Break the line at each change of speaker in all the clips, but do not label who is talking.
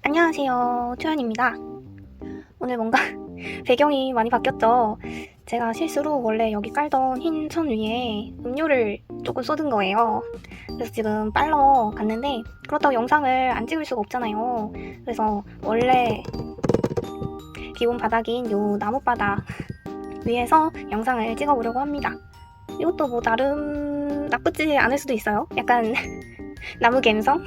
안녕하세요. 초연입니다. 오늘 뭔가 배경이 많이 바뀌었죠? 제가 실수로 원래 여기 깔던 흰 천 위에 음료를 조금 쏟은 거예요. 그래서 지금 빨러 갔는데 그렇다고 영상을 안 찍을 수가 없잖아요. 그래서 원래 기본 바닥인 요 나뭇바닥 위에서 영상을 찍어보려고 합니다. 이것도 뭐 나름 나쁘지 않을 수도 있어요. 약간 나무 갬성?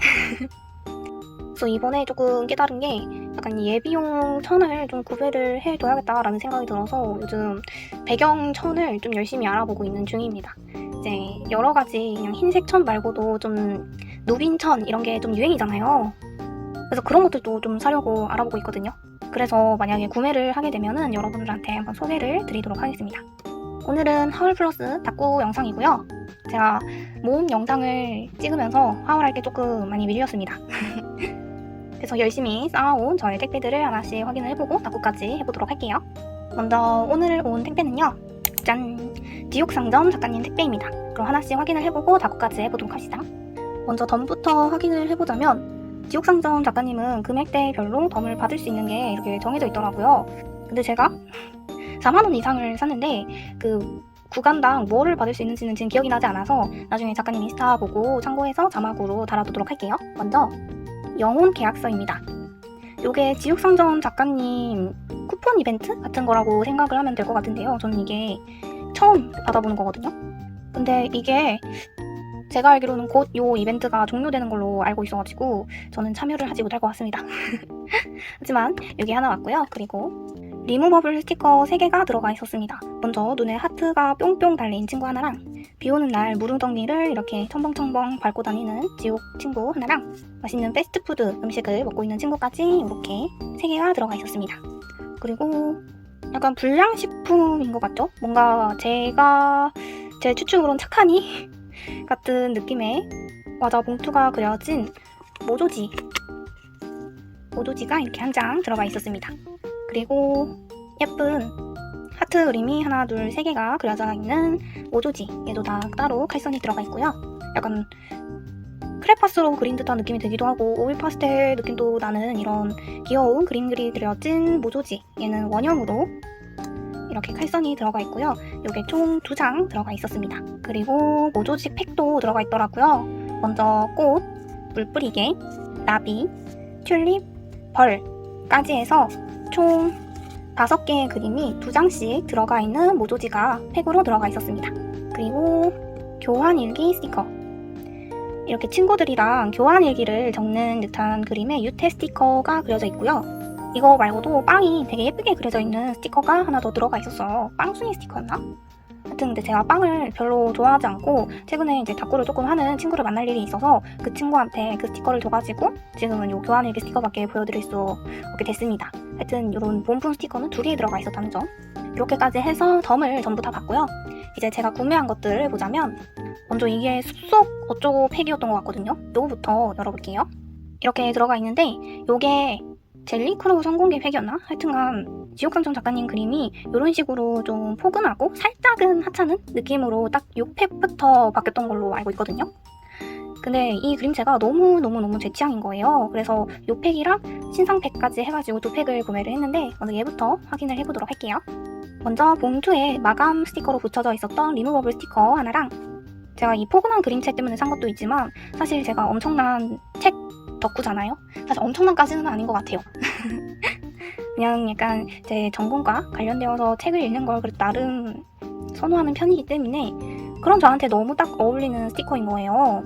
그래서 이번에 조금 깨달은 게 약간 예비용 천을 좀 구매를 해둬야겠다라는 생각이 들어서 요즘 배경 천을 좀 열심히 알아보고 있는 중입니다. 이제 여러 가지 그냥 흰색 천 말고도 좀 누빈 천 이런 게 좀 유행이잖아요. 그래서 그런 것들도 좀 사려고 알아보고 있거든요. 그래서 만약에 구매를 하게 되면은 여러분들한테 한번 소개를 드리도록 하겠습니다. 오늘은 하울 플러스 닦고 영상이고요. 제가 모음 영상을 찍으면서 하울할 게 조금 많이 밀렸습니다. 그래서 열심히 쌓아온 저의 택배들을 하나씩 확인을 해보고 납부까지 해보도록 할게요. 먼저 오늘 온 택배는요. 짠! 지옥상점 작가님 택배입니다. 그럼 하나씩 확인을 해보고 납부까지 해보도록 합시다. 먼저 덤부터 확인을 해보자면 지옥상점 작가님은 금액대별로 덤을 받을 수 있는 게 이렇게 정해져 있더라고요. 근데 제가 4만원 이상을 샀는데 그 구간당 뭐를 받을 수 있는지는 지금 기억이 나지 않아서 나중에 작가님 인스타 보고 참고해서 자막으로 달아두도록 할게요. 먼저 영혼 계약서입니다. 요게 지옥상점 작가님 쿠폰 이벤트 같은 거라고 생각을 하면 될 것 같은데요. 저는 이게 처음 받아보는 거거든요. 근데 이게 제가 알기로는 곧 요 이벤트가 종료되는 걸로 알고 있어가지고 저는 참여를 하지 못할 것 같습니다. 하지만 여기 하나 왔고요. 그리고 리무버블 스티커 3개가 들어가 있었습니다. 먼저 눈에 하트가 뿅뿅 달린 친구 하나랑 비오는 날 무릉덩이를 이렇게 첨벙첨벙 밟고 다니는 지옥 친구 하나랑 맛있는 패스트푸드 음식을 먹고 있는 친구까지 이렇게 3개가 들어가 있었습니다. 그리고 약간 불량식품인 것 같죠? 뭔가 제 추측으론 착하니 같은 느낌의 과자 봉투가 그려진 모조지가 이렇게 한 장 들어가 있었습니다. 그리고 예쁜 하트 그림이 하나, 둘, 3개가 그려져 있는 모조지. 얘도 다 따로 칼선이 들어가 있고요. 약간 크레파스로 그린 듯한 느낌이 들기도 하고 오일 파스텔 느낌도 나는 이런 귀여운 그림들이 그려진 모조지. 얘는 원형으로 이렇게 칼선이 들어가 있고요. 이게 총 2장 들어가 있었습니다. 그리고 모조지 팩도 들어가 있더라고요. 먼저 꽃, 물뿌리개, 나비, 튤립, 벌까지 해서 총 5개의 그림이 2장씩 들어가 있는 모조지가 팩으로 들어가 있었습니다. 그리고 교환일기 스티커. 이렇게 친구들이랑 교환일기를 적는 듯한 그림의 유태 스티커가 그려져 있고요. 이거 말고도 빵이 되게 예쁘게 그려져 있는 스티커가 하나 더 들어가 있었어요. 빵순이 스티커였나? 하여튼 근데 제가 빵을 별로 좋아하지 않고 최근에 이제 닦고를 조금 하는 친구를 만날 일이 있어서 그 친구한테 그 스티커를 줘가지고 지금은 요 교환일기 스티커밖에 보여드릴 수 없게 됐습니다. 하여튼 요런 본품 스티커는 2개 들어가 있었다는 점. 이렇게까지 해서 덤을 전부 다 봤고요. 이제 제가 구매한 것들을 보자면 먼저 이게 숲속 어쩌고 팩이었던 것 같거든요. 요거부터 열어볼게요. 이렇게 들어가 있는데 요게 젤리크로우 성공개 팩이었나? 하여튼간 지옥상점 작가님 그림이 이런 식으로 좀 포근하고 살짝은 하찮은 느낌으로 딱 요 팩부터 바뀌었던 걸로 알고 있거든요. 근데 이 그림체가 너무 제 취향인 거예요. 그래서 요 팩이랑 신상 팩까지 해가지고 2팩을 구매를 했는데 먼저 얘부터 확인을 해보도록 할게요. 먼저 봉투에 마감 스티커로 붙여져 있었던 리무버블 스티커 하나랑 제가 이 포근한 그림체 때문에 산 것도 있지만 사실 제가 엄청난 책 덕후잖아요. 사실 엄청난까지는 아닌 것 같아요. 그냥 약간 제 전공과 관련되어서 책을 읽는 걸 그래도 나름 선호하는 편이기 때문에 그런 저한테 너무 딱 어울리는 스티커인 거예요.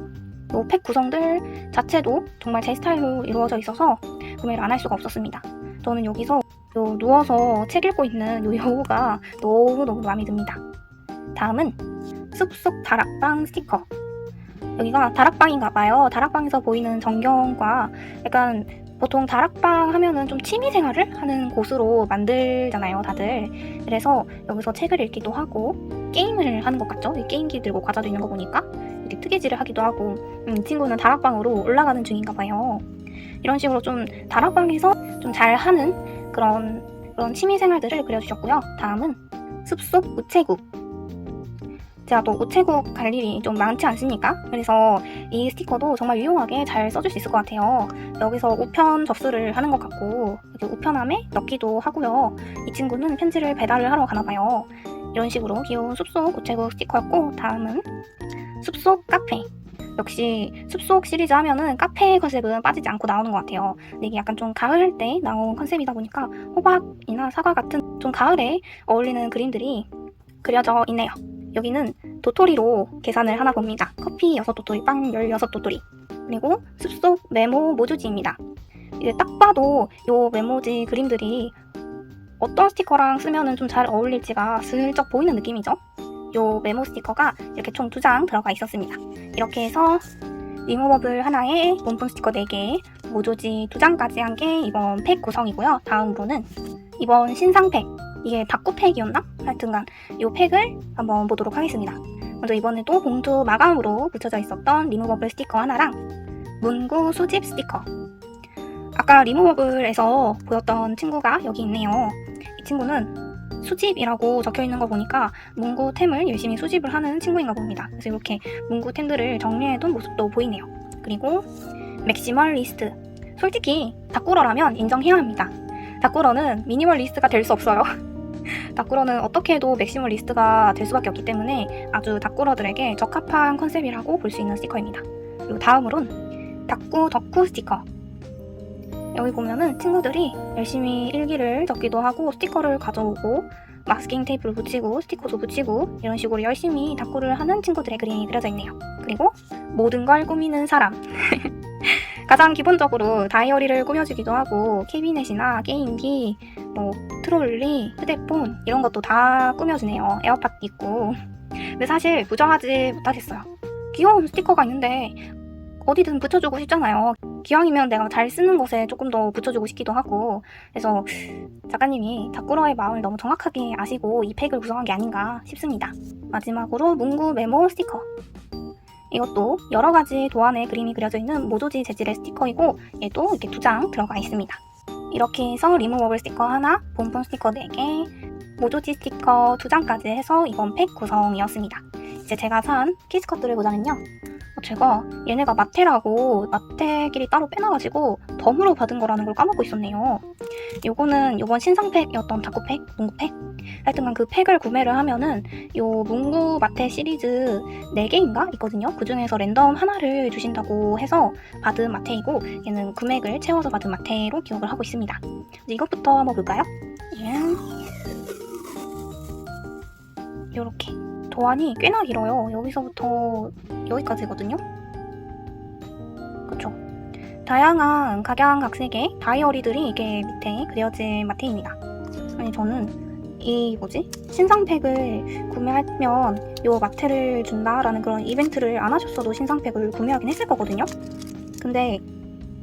이 팩 구성들 자체도 정말 제 스타일로 이루어져 있어서 구매를 안 할 수가 없었습니다. 저는 여기서 요 누워서 책 읽고 있는 요 여우가 너무 마음에 듭니다. 다음은 숲속 다락방 스티커. 여기가 다락방인가봐요. 다락방에서 보이는 전경과 약간 보통 다락방 하면은 좀 취미생활을 하는 곳으로 만들잖아요, 다들. 그래서 여기서 책을 읽기도 하고 게임을 하는 것 같죠? 이 게임기 들고 과자도 있는 거 보니까 이렇게 뜨개질을 하기도 하고 이 친구는 다락방으로 올라가는 중인가봐요. 이런 식으로 좀 다락방에서 좀 잘하는 그런 취미생활들을 그려주셨고요. 다음은 숲속 우체국. 제가 또 우체국 갈 일이 좀 많지 않습니까? 그래서 이 스티커도 정말 유용하게 잘 써줄 수 있을 것 같아요. 여기서 우편 접수를 하는 것 같고 이렇게 우편함에 넣기도 하고요. 이 친구는 편지를 배달을 하러 가나봐요. 이런 식으로 귀여운 숲속 우체국 스티커였고, 다음은 숲속 카페. 역시 숲속 시리즈 하면은 카페 컨셉은 빠지지 않고 나오는 것 같아요. 근데 이게 약간 좀 가을 때 나온 컨셉이다 보니까 호박이나 사과 같은 좀 가을에 어울리는 그림들이 그려져 있네요. 여기는 도토리로 계산을 하나 봅니다. 커피 6도토리, 빵 16도토리. 그리고 숲속 메모 모조지입니다. 이게 딱 봐도 이 메모지 그림들이 어떤 스티커랑 쓰면 좀 잘 어울릴지가 슬쩍 보이는 느낌이죠. 이 메모 스티커가 이렇게 총 2장 들어가 있었습니다. 이렇게 해서 리무버블 하나에 본품 스티커 4개, 모조지 2장까지 한 게 이번 팩 구성이고요. 다음으로는 이번 신상 팩, 이게 다꾸 팩이었나? 하여튼간 이 팩을 한번 보도록 하겠습니다. 먼저 이번에도 봉투 마감으로 붙여져 있었던 리무버블 스티커 하나랑 문구 수집 스티커. 아까 리무버블에서 보였던 친구가 여기 있네요. 이 친구는 수집이라고 적혀있는 거 보니까 문구템을 열심히 수집을 하는 친구인가 봅니다. 그래서 이렇게 문구템들을 정리해둔 모습도 보이네요. 그리고 맥시멀리스트. 솔직히 다꾸러라면 인정해야 합니다. 다꾸러는 미니멀리스트가 될 수 없어요. 다꾸러는 어떻게 해도 맥시멀리스트가 될 수밖에 없기 때문에 아주 다꾸러들에게 적합한 컨셉이라고 볼 수 있는 스티커입니다. 그리고 다음으론 다꾸 덕후 스티커. 여기 보면은 친구들이 열심히 일기를 적기도 하고 스티커를 가져오고 마스킹 테이프를 붙이고 스티커도 붙이고 이런 식으로 열심히 다꾸를 하는 친구들의 그림이 그려져 있네요. 그리고 모든 걸 꾸미는 사람. 가장 기본적으로 다이어리를 꾸며주기도 하고 캐비넷이나 게임기, 트롤리, 휴대폰 이런 것도 다 꾸며주네요. 에어팟도 있고. 근데 사실 부정하지 못하겠어요. 귀여운 스티커가 있는데 어디든 붙여주고 싶잖아요. 기왕이면 내가 잘 쓰는 곳에 조금 더 붙여주고 싶기도 하고. 그래서 작가님이 다꾸러의 마음을 너무 정확하게 아시고 이 팩을 구성한 게 아닌가 싶습니다. 마지막으로 문구 메모 스티커. 이것도 여러가지 도안의 그림이 그려져 있는 모조지 재질의 스티커이고 얘도 이렇게 2장 들어가 있습니다. 이렇게 해서 리무버블 스티커 하나, 본품 스티커 4개, 모조지 스티커 2장까지 해서 이번 팩 구성이었습니다. 이제 제가 산 키스컷들을 보자면요. 제가 얘네가 마테라고 마테끼리 따로 빼놔가지고 덤으로 받은 거라는 걸 까먹고 있었네요. 요거는 요번 신상팩이었던 다꾸팩, 문구팩. 하여튼간 그 팩을 구매를 하면은 요 문구 마테 시리즈 4개인가 있거든요. 그 중에서 랜덤 하나를 주신다고 해서 받은 마테이고 얘는 금액을 채워서 받은 마테로 기억을 하고 있습니다. 이제 이것부터 한번 볼까요? 요렇게 도안이 꽤나 길어요. 여기서부터 여기까지거든요. 그쵸? 다양한 각양각색의 다이어리들이 이게 밑에 그려진 마테입니다. 아니 저는 이 신상팩을 구매하면 요 마테를 준다라는 그런 이벤트를 안 하셨어도 신상팩을 구매하긴 했을 거거든요. 근데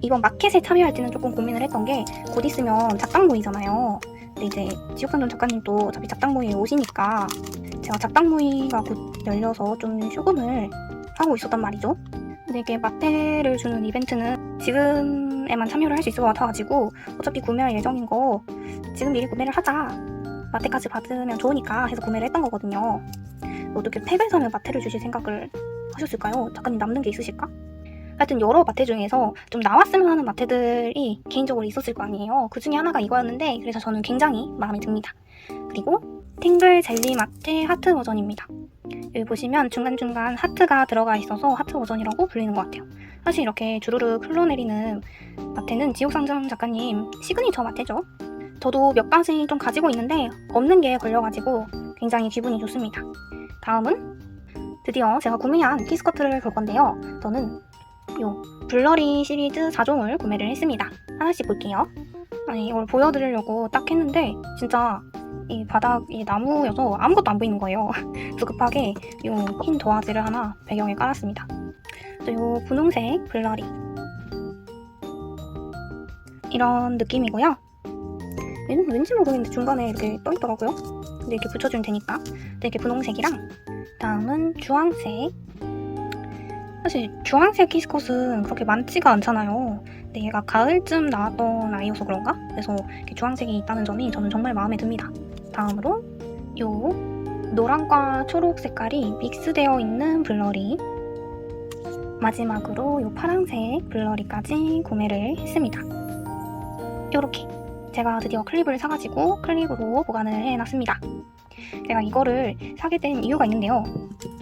이번 마켓에 참여할지는 조금 고민을 했던 게 곧 있으면 작당모이잖아요. 근데 이제 지옥상전 작가님도 어차피 작당모이에 오시니까 제가 작당모이가 곧 열려서 좀 휴근을 하고 있었단 말이죠. 근데 이게 마테를 주는 이벤트는 지금에만 참여를 할 수 있을 것 같아가지고 어차피 구매할 예정인 거 지금 미리 구매를 하자. 마테까지 받으면 좋으니까 해서 구매를 했던 거거든요. 어떻게 팩을 사면 마테를 주실 생각을 하셨을까요? 작가님 남는 게 있으실까? 하여튼 여러 마테 중에서 좀 나왔으면 하는 마테들이 개인적으로 있었을 거 아니에요. 그 중에 하나가 이거였는데 그래서 저는 굉장히 마음에 듭니다. 그리고 탱글 젤리 마테 하트 버전입니다. 여기 보시면 중간중간 하트가 들어가 있어서 하트 버전이라고 불리는 것 같아요. 사실 이렇게 주르륵 흘러내리는 마테는 지옥상전 작가님 시그니처 마테죠. 저도 몇 가지 좀 가지고 있는데 없는 게 걸려가지고 굉장히 기분이 좋습니다. 다음은 드디어 제가 구매한 키스커트를 볼 건데요. 저는 요 블러리 시리즈 4종을 구매를 했습니다. 하나씩 볼게요. 아니 이걸 보여드리려고 딱 했는데 진짜 이 바닥이 나무여서 아무것도 안 보이는 거예요. 그래서 급하게 요 흰 도화지를 하나 배경에 깔았습니다. 요 분홍색 블러리 이런 느낌이고요. 왠지 모르겠는데 중간에 이렇게 떠있더라고요. 근데 이렇게 붙여주면 되니까. 이렇게 분홍색이랑 다음은 주황색. 사실 주황색 키스컷은 그렇게 많지가 않잖아요. 근데 얘가 가을쯤 나왔던 아이여서 그런가? 그래서 이렇게 주황색이 있다는 점이 저는 정말 마음에 듭니다. 다음으로 요 노랑과 초록 색깔이 믹스되어 있는 블러리, 마지막으로 이 파란색 블러리까지 구매를 했습니다. 이렇게 제가 드디어 클립을 사가지고 클립으로 보관을 해놨습니다. 제가 이거를 사게 된 이유가 있는데요.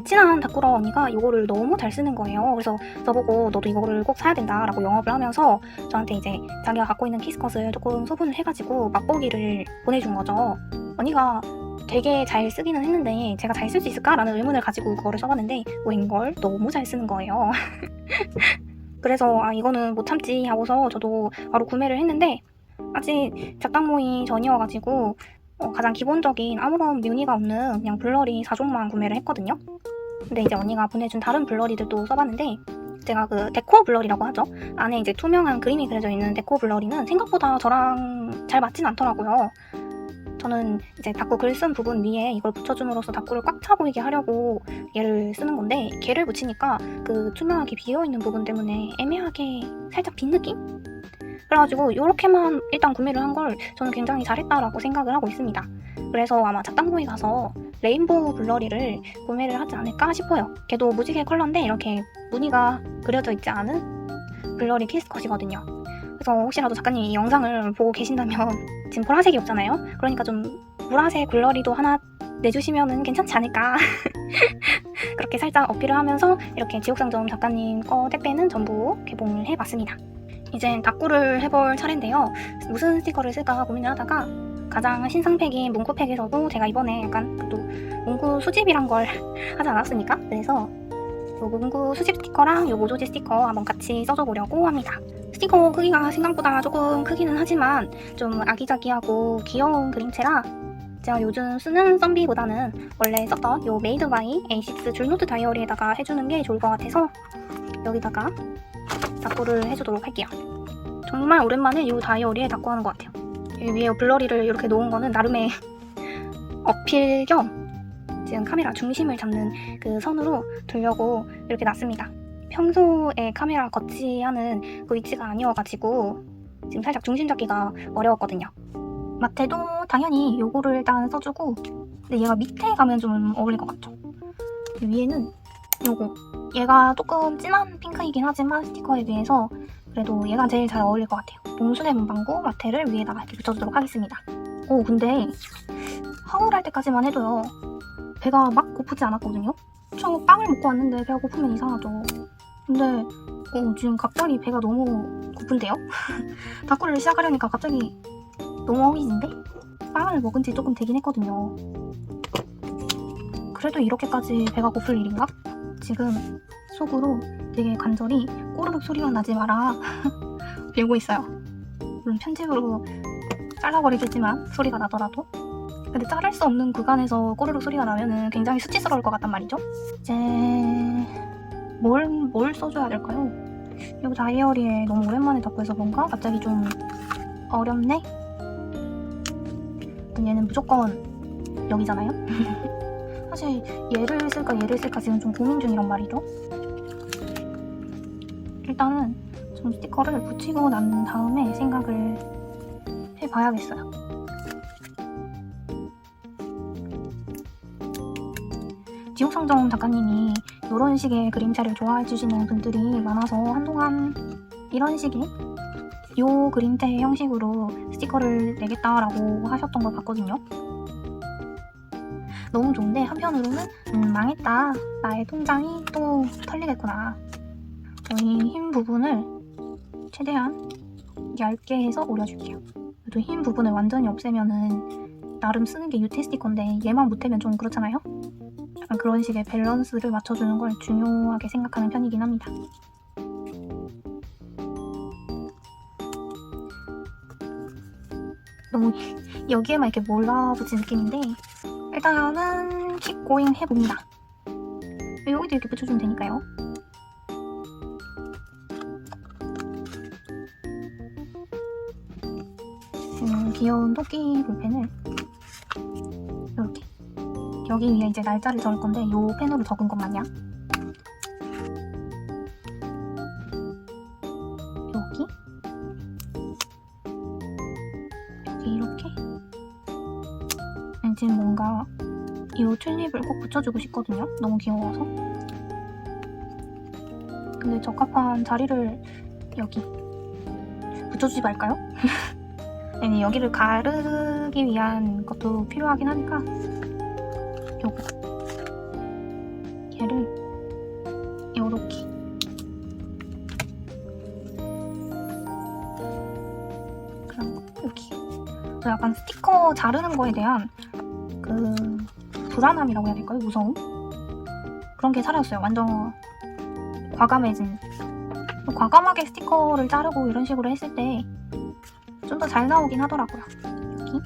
친한 다꾸러 언니가 이거를 너무 잘 쓰는 거예요. 그래서 저보고 너도 이거를 꼭 사야 된다 라고 영업을 하면서 저한테 이제 자기가 갖고 있는 키스컷을 조금 소분을 해가지고 맛보기를 보내준 거죠. 언니가 되게 잘 쓰기는 했는데 제가 잘 쓸 수 있을까? 라는 의문을 가지고 그거를 써봤는데 웬걸 너무 잘 쓰는 거예요. 그래서 이거는 못 참지 하고서 저도 바로 구매를 했는데 아직 작당 모의 전이어가지고 가장 기본적인 아무런 묘미가 없는 그냥 블러리 4종만 구매를 했거든요. 근데 이제 언니가 보내준 다른 블러리들도 써봤는데 제가 그 데코 블러리라고 하죠. 안에 이제 투명한 그림이 그려져 있는 데코 블러리는 생각보다 저랑 잘 맞진 않더라고요. 저는 이제 다꾸 글 쓴 부분 위에 이걸 붙여줌으로써 다꾸를 꽉 차 보이게 하려고 얘를 쓰는 건데 걔를 붙이니까 그 투명하게 비어있는 부분 때문에 애매하게 살짝 빈 느낌? 그래가지고 이렇게만 일단 구매를 한 걸 저는 굉장히 잘했다라고 생각을 하고 있습니다. 그래서 아마 작당모에 가서 레인보우 블러리를 구매를 하지 않을까 싶어요. 걔도 무지개 컬러인데 이렇게 무늬가 그려져 있지 않은 블러리 키스컷이거든요. 그래서 혹시라도 작가님이 이 영상을 보고 계신다면 지금 보라색이 없잖아요. 그러니까 좀 보라색 블러리도 하나 내주시면 괜찮지 않을까. 그렇게 살짝 어필을 하면서 이렇게 지옥상점 작가님 거 택배는 전부 개봉을 해봤습니다. 이젠 다꾸를 해볼 차례인데요. 무슨 스티커를 쓸까 고민을 하다가 가장 신상팩인 문구팩에서도 제가 이번에 약간 또 문구 수집이란 걸 하지 않았습니까? 그래서 요 문구 수집 스티커랑 요 모조지 스티커 한번 같이 써줘 보려고 합니다. 스티커 크기가 생각보다 조금 크기는 하지만 좀 아기자기하고 귀여운 그림체라 제가 요즘 쓰는 썬비보다는 원래 썼던 요 메이드 바이 A6 줄노트 다이어리에다가 해주는 게 좋을 것 같아서 여기다가 다꾸를 해주도록 할게요. 정말 오랜만에 이 다이어리에 다꾸 하는 것 같아요. 여기 위에 블러리를 이렇게 놓은 거는 나름의 어필 겸 지금 카메라 중심을 잡는 그 선으로 두려고 이렇게 놨습니다. 평소에 카메라 거치하는 그 위치가 아니어가지고 지금 살짝 중심 잡기가 어려웠거든요. 마테도 당연히 요거를 일단 써주고 근데 얘가 밑에 가면 좀 어울릴 것 같죠. 위에는 요거 얘가 조금 진한 핑크이긴 하지만 스티커에 비해서 그래도 얘가 제일 잘 어울릴 것 같아요. 봄순의 문방구 마테를 위에다가 이렇게 붙여주도록 하겠습니다. 근데 하울할 때까지만 해도요 배가 막 고프지 않았거든요. 저 빵을 먹고 왔는데 배가 고프면 이상하죠. 근데 지금 갑자기 배가 너무 고픈데요? 다꾸를 시작하려니까 갑자기 너무 허기진데? 빵을 먹은 지 조금 되긴 했거든요. 그래도 이렇게까지 배가 고플 일인가? 지금 속으로 되게 간절히 꼬르륵 소리가 나지 마라 빌고 있어요. 물론 편집으로 잘라버리겠지만 소리가 나더라도 근데 자를 수 없는 구간에서 꼬르륵 소리가 나면은 굉장히 수치스러울 것 같단 말이죠. 이제 뭘 써줘야 될까요? 이 다이어리에 너무 오랜만에 덮여서 뭔가 갑자기 좀 어렵네? 얘는 무조건 여기잖아요? 사실 얘를 쓸까 지금 좀 고민 중이란 말이죠. 일단은 좀 스티커를 붙이고 난 다음에 생각을 해봐야겠어요. 지옥상점 작가님이 이런 식의 그림체를 좋아해주시는 분들이 많아서 한동안 이런 식의 요 그림체 형식으로 스티커를 내겠다라고 하셨던 걸 봤거든요. 너무 좋은데 한편으로는 망했다. 나의 통장이 또 털리겠구나. 이 흰 부분을 최대한 얇게 해서 오려줄게요. 그래도 흰 부분을 완전히 없애면은 나름 쓰는 게 유태 스티커인데 얘만 못하면 좀 그렇잖아요? 약간 그런 식의 밸런스를 맞춰주는 걸 중요하게 생각하는 편이긴 합니다. 너무 여기에만 이렇게 몰라붙인 느낌인데 일단은 keep going 해봅니다. 여기도 이렇게 붙여주면 되니까요. 귀여운 토끼 볼펜을 이렇게 여기 위에 이제 날짜를 적을 건데 요 펜으로 적은 것 마냥 여기 이렇게 지금 뭔가 이 튤립을 꼭 붙여주고 싶거든요. 너무 귀여워서. 근데 적합한 자리를 여기 붙여주지 말까요? 아니, 여기를 가르기 위한 것도 필요하긴 하니까 요거 얘를 요렇게 그냥 여기 저 약간 스티커 자르는 거에 대한 그 불안함이라고 해야 될까요? 무서움? 그런 게 사라졌어요. 완전 과감해진. 과감하게 스티커를 자르고 이런 식으로 했을 때 좀 더 잘 나오긴 하더라고요. 여기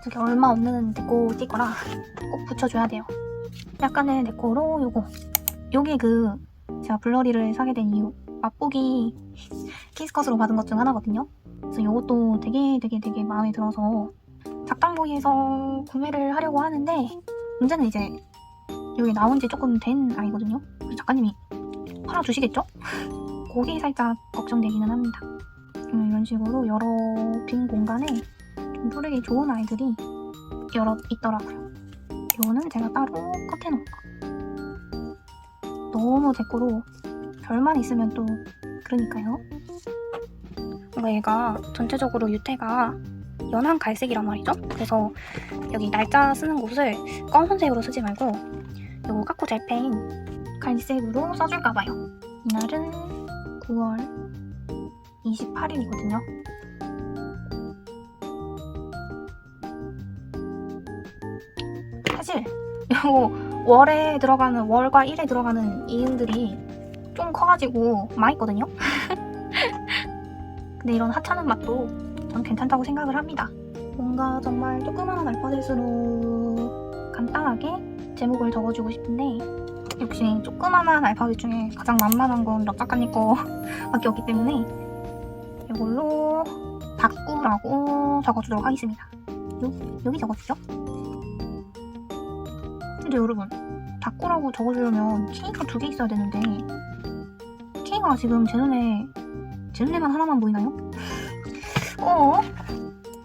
되게 얼마 없는 데코 스티커라 꼭 붙여줘야 돼요. 약간의 데코로 요거 요게 그 제가 블러리를 사게 된 이유 맛보기 키스컷으로 받은 것 중 하나거든요. 그래서 요것도 되게 마음에 들어서 작당구이에서 구매를 하려고 하는데 문제는 이제 여기 나온 지 조금 된 아이거든요. 작가님이 팔아주시겠죠? 그게 살짝 걱정되기는 합니다. 이런 식으로 여러 빈 공간에 좀 뿌리기 좋은 아이들이 여러 있더라고요. 이거는 제가 따로 컷해놓은 거. 너무 데코로 별만 있으면 또 그러니까요. 뭔가 얘가 전체적으로 유태가 연한 갈색이란 말이죠. 그래서 여기 날짜 쓰는 곳을 검은색으로 쓰지 말고 요거 까꾸 젤페인 갈색으로 써줄까봐요. 이날은 9월 28일이거든요. 사실 요거 월에 들어가는 월과 일에 들어가는 이음들이 좀 커가지고 망했거든요. 근데 이런 하찮은 맛도 저는 괜찮다고 생각을 합니다. 뭔가 정말 조그마한 알파벳으로 간단하게 제목을 적어주고 싶은데 역시 조그마한 알파벳 중에 가장 만만한 건 럭작가님 거밖에 없기 때문에 이걸로 다꾸라고 적어주도록 하겠습니다. 여기 적어주죠. 근데 여러분 다꾸라고 적어주려면 K가 2개 있어야 되는데 K가 지금 제 눈에만 하나만 보이나요?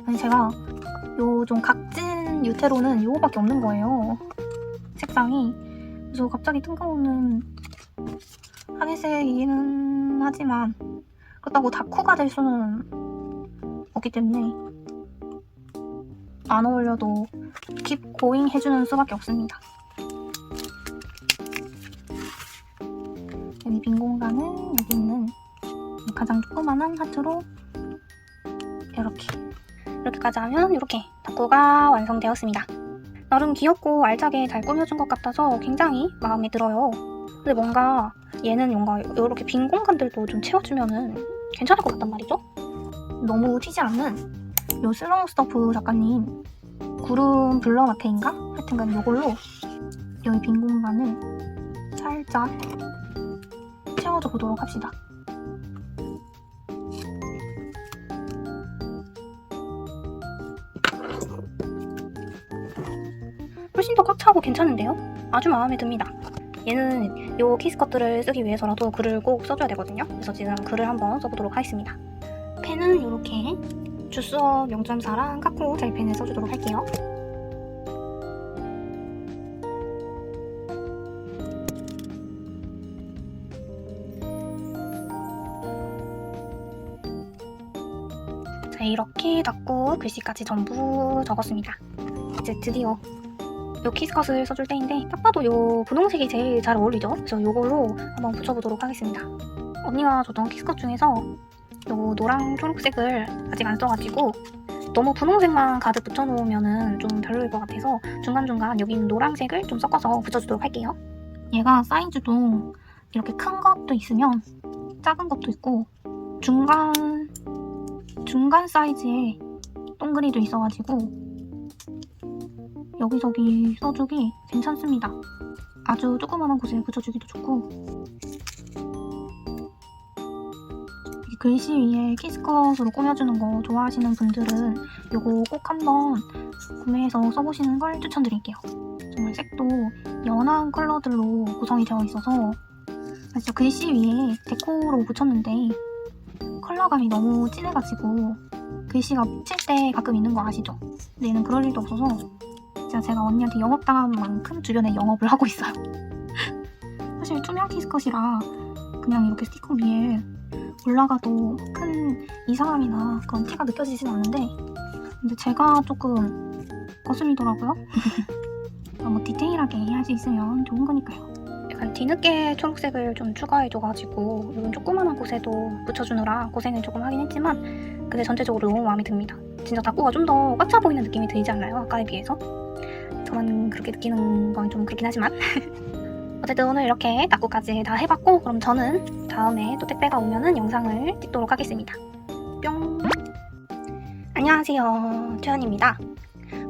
아니 제가 요 좀 각진 유태로는 요거밖에 없는 거예요. 색상이. 그래서 갑자기 뜬금없는 하늘색이기는 하지만 그렇다고 다쿠가 될 수는 없기 때문에 안 어울려도 keep going 해주는 수밖에 없습니다. 여기 빈 공간은 여기 있는 가장 조그만한 하트로 이렇게까지 하면 이렇게 다꾸가 완성되었습니다. 나름 귀엽고 알차게 잘 꾸며준 것 같아서 굉장히 마음에 들어요. 근데 뭔가 얘는 뭔가 이렇게 빈 공간들도 좀 채워주면은 괜찮을 것 같단 말이죠? 너무 튀지 않는 요 슬로우 스토프 작가님 구름 블러 마테인가? 하여튼간 요걸로 여기 빈 공간을 살짝 채워줘 보도록 합시다. 훨씬 더 꽉 차고 괜찮은데요? 아주 마음에 듭니다. 얘는 요 키스컷들을 쓰기 위해서라도 글을 꼭 써줘야 되거든요. 그래서 지금 글을 한번 써보도록 하겠습니다. 펜은 이렇게 주스업 0.4랑 까꾸 젤펜을 써주도록 할게요. 자, 이렇게 닫고 글씨까지 전부 적었습니다. 이제 드디어 요 키스컷을 써줄 때인데 딱 봐도 요 분홍색이 제일 잘 어울리죠? 그래서 요걸로 한번 붙여보도록 하겠습니다. 언니가 줬던 키스컷 중에서 요 노랑 초록색을 아직 안 써가지고 너무 분홍색만 가득 붙여놓으면 좀 별로일 것 같아서 중간중간 여기 있는 노란색을 좀 섞어서 붙여주도록 할게요. 얘가 사이즈도 이렇게 큰 것도 있으면 작은 것도 있고 중간 사이즈의 동그리도 있어가지고 여기저기 써주기 괜찮습니다. 아주 조그만한 곳에 붙여주기도 좋고 글씨 위에 키스컷으로 꾸며주는 거 좋아하시는 분들은 이거 꼭 한번 구매해서 써보시는 걸 추천드릴게요. 정말 색도 연한 컬러들로 구성이 되어 있어서 진짜 글씨 위에 데코로 붙였는데 컬러감이 너무 진해가지고 글씨가 묻힐 때 가끔 있는 거 아시죠? 근데 얘는 그럴 일도 없어서 진짜 제가 언니한테 영업당한 만큼 주변에 영업을 하고 있어요. 사실 투명 티스컷이라 그냥 이렇게 스티커 위에 올라가도 큰 이상함이나 그런 티가 느껴지진 않는데, 근데 제가 조금 거슬리더라고요. 너무 디테일하게 할 수 있으면 좋은 거니까요. 약간 뒤늦게 초록색을 좀 추가해줘가지고 이런 조그만한 곳에도 붙여주느라 고생을 조금 하긴 했지만, 근데 전체적으로 너무 마음에 듭니다. 진짜 다꾸가 좀 더 꽉 차 보이는 느낌이 들지 않나요? 아까에 비해서? 저만 그렇게 느끼는 건 좀 그렇긴 하지만 어쨌든 오늘 이렇게 다꾸까지 다 해봤고, 그럼 저는 다음에 또 택배가 오면은 영상을 찍도록 하겠습니다. 뿅! 안녕하세요, 최연입니다.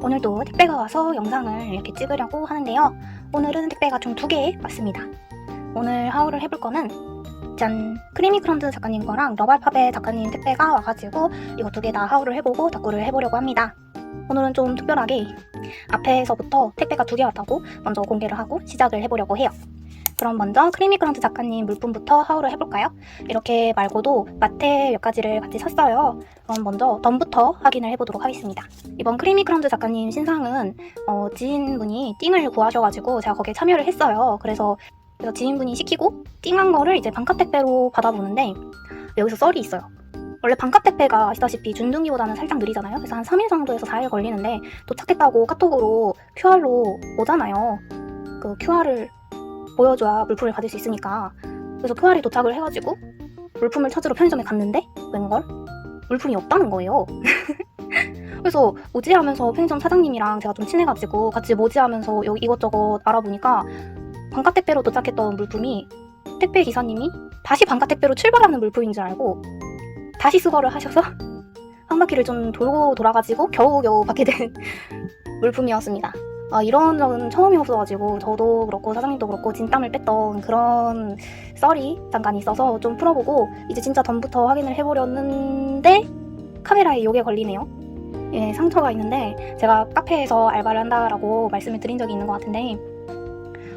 오늘도 택배가 와서 영상을 이렇게 찍으려고 하는데요. 오늘은 택배가 총 2개 왔습니다. 오늘 하울을 해볼 거는 짠! 크리미 크런즈 작가님 거랑 러발팝의 작가님 택배가 와가지고 이거 2개 다 하울을 해보고 다꾸를 해보려고 합니다. 오늘은 좀 특별하게 앞에서부터 택배가 2개 왔다고 먼저 공개를 하고 시작을 해보려고 해요. 그럼 먼저 크리미 크런즈 작가님 물품부터 하울을 해볼까요? 이렇게 말고도 마테 몇 가지를 같이 샀어요. 그럼 먼저 덤부터 확인을 해보도록 하겠습니다. 이번 크리미 크런즈 작가님 신상은 지인분이 띵을 구하셔가지고 제가 거기에 참여를 했어요. 그래서 지인분이 시키고 띵한 거를 이제 반값 택배로 받아보는데, 여기서 썰이 있어요. 원래 반값 택배가 아시다시피 준등기보다는 살짝 느리잖아요. 그래서 한 3일 정도에서 4일 걸리는데 도착했다고 카톡으로 QR로 오잖아요. 그 QR을 보여줘야 물품을 받을 수 있으니까. 그래서 QR이 도착을 해가지고 물품을 찾으러 편의점에 갔는데 웬걸? 물품이 없다는 거예요. 그래서 뭐지 하면서 편의점 사장님이랑 제가 좀 친해가지고 같이 뭐지 하면서 이것저것 알아보니까 반값 택배로 도착했던 물품이 택배 기사님이 다시 반값 택배로 출발하는 물품인 줄 알고 다시 수거를 하셔서 한 바퀴를 좀 돌고 돌아가지고 겨우겨우 받게 된 물품이었습니다. 이런 적은 처음이었어가지고 저도 그렇고 사장님도 그렇고 진땀을 뺐던 그런 썰이 잠깐 있어서 좀 풀어보고 이제 진짜 덤부터 확인을 해보려는데 카메라에 요게 걸리네요. 예, 상처가 있는데 제가 카페에서 알바를 한다라고 말씀을 드린 적이 있는 것 같은데,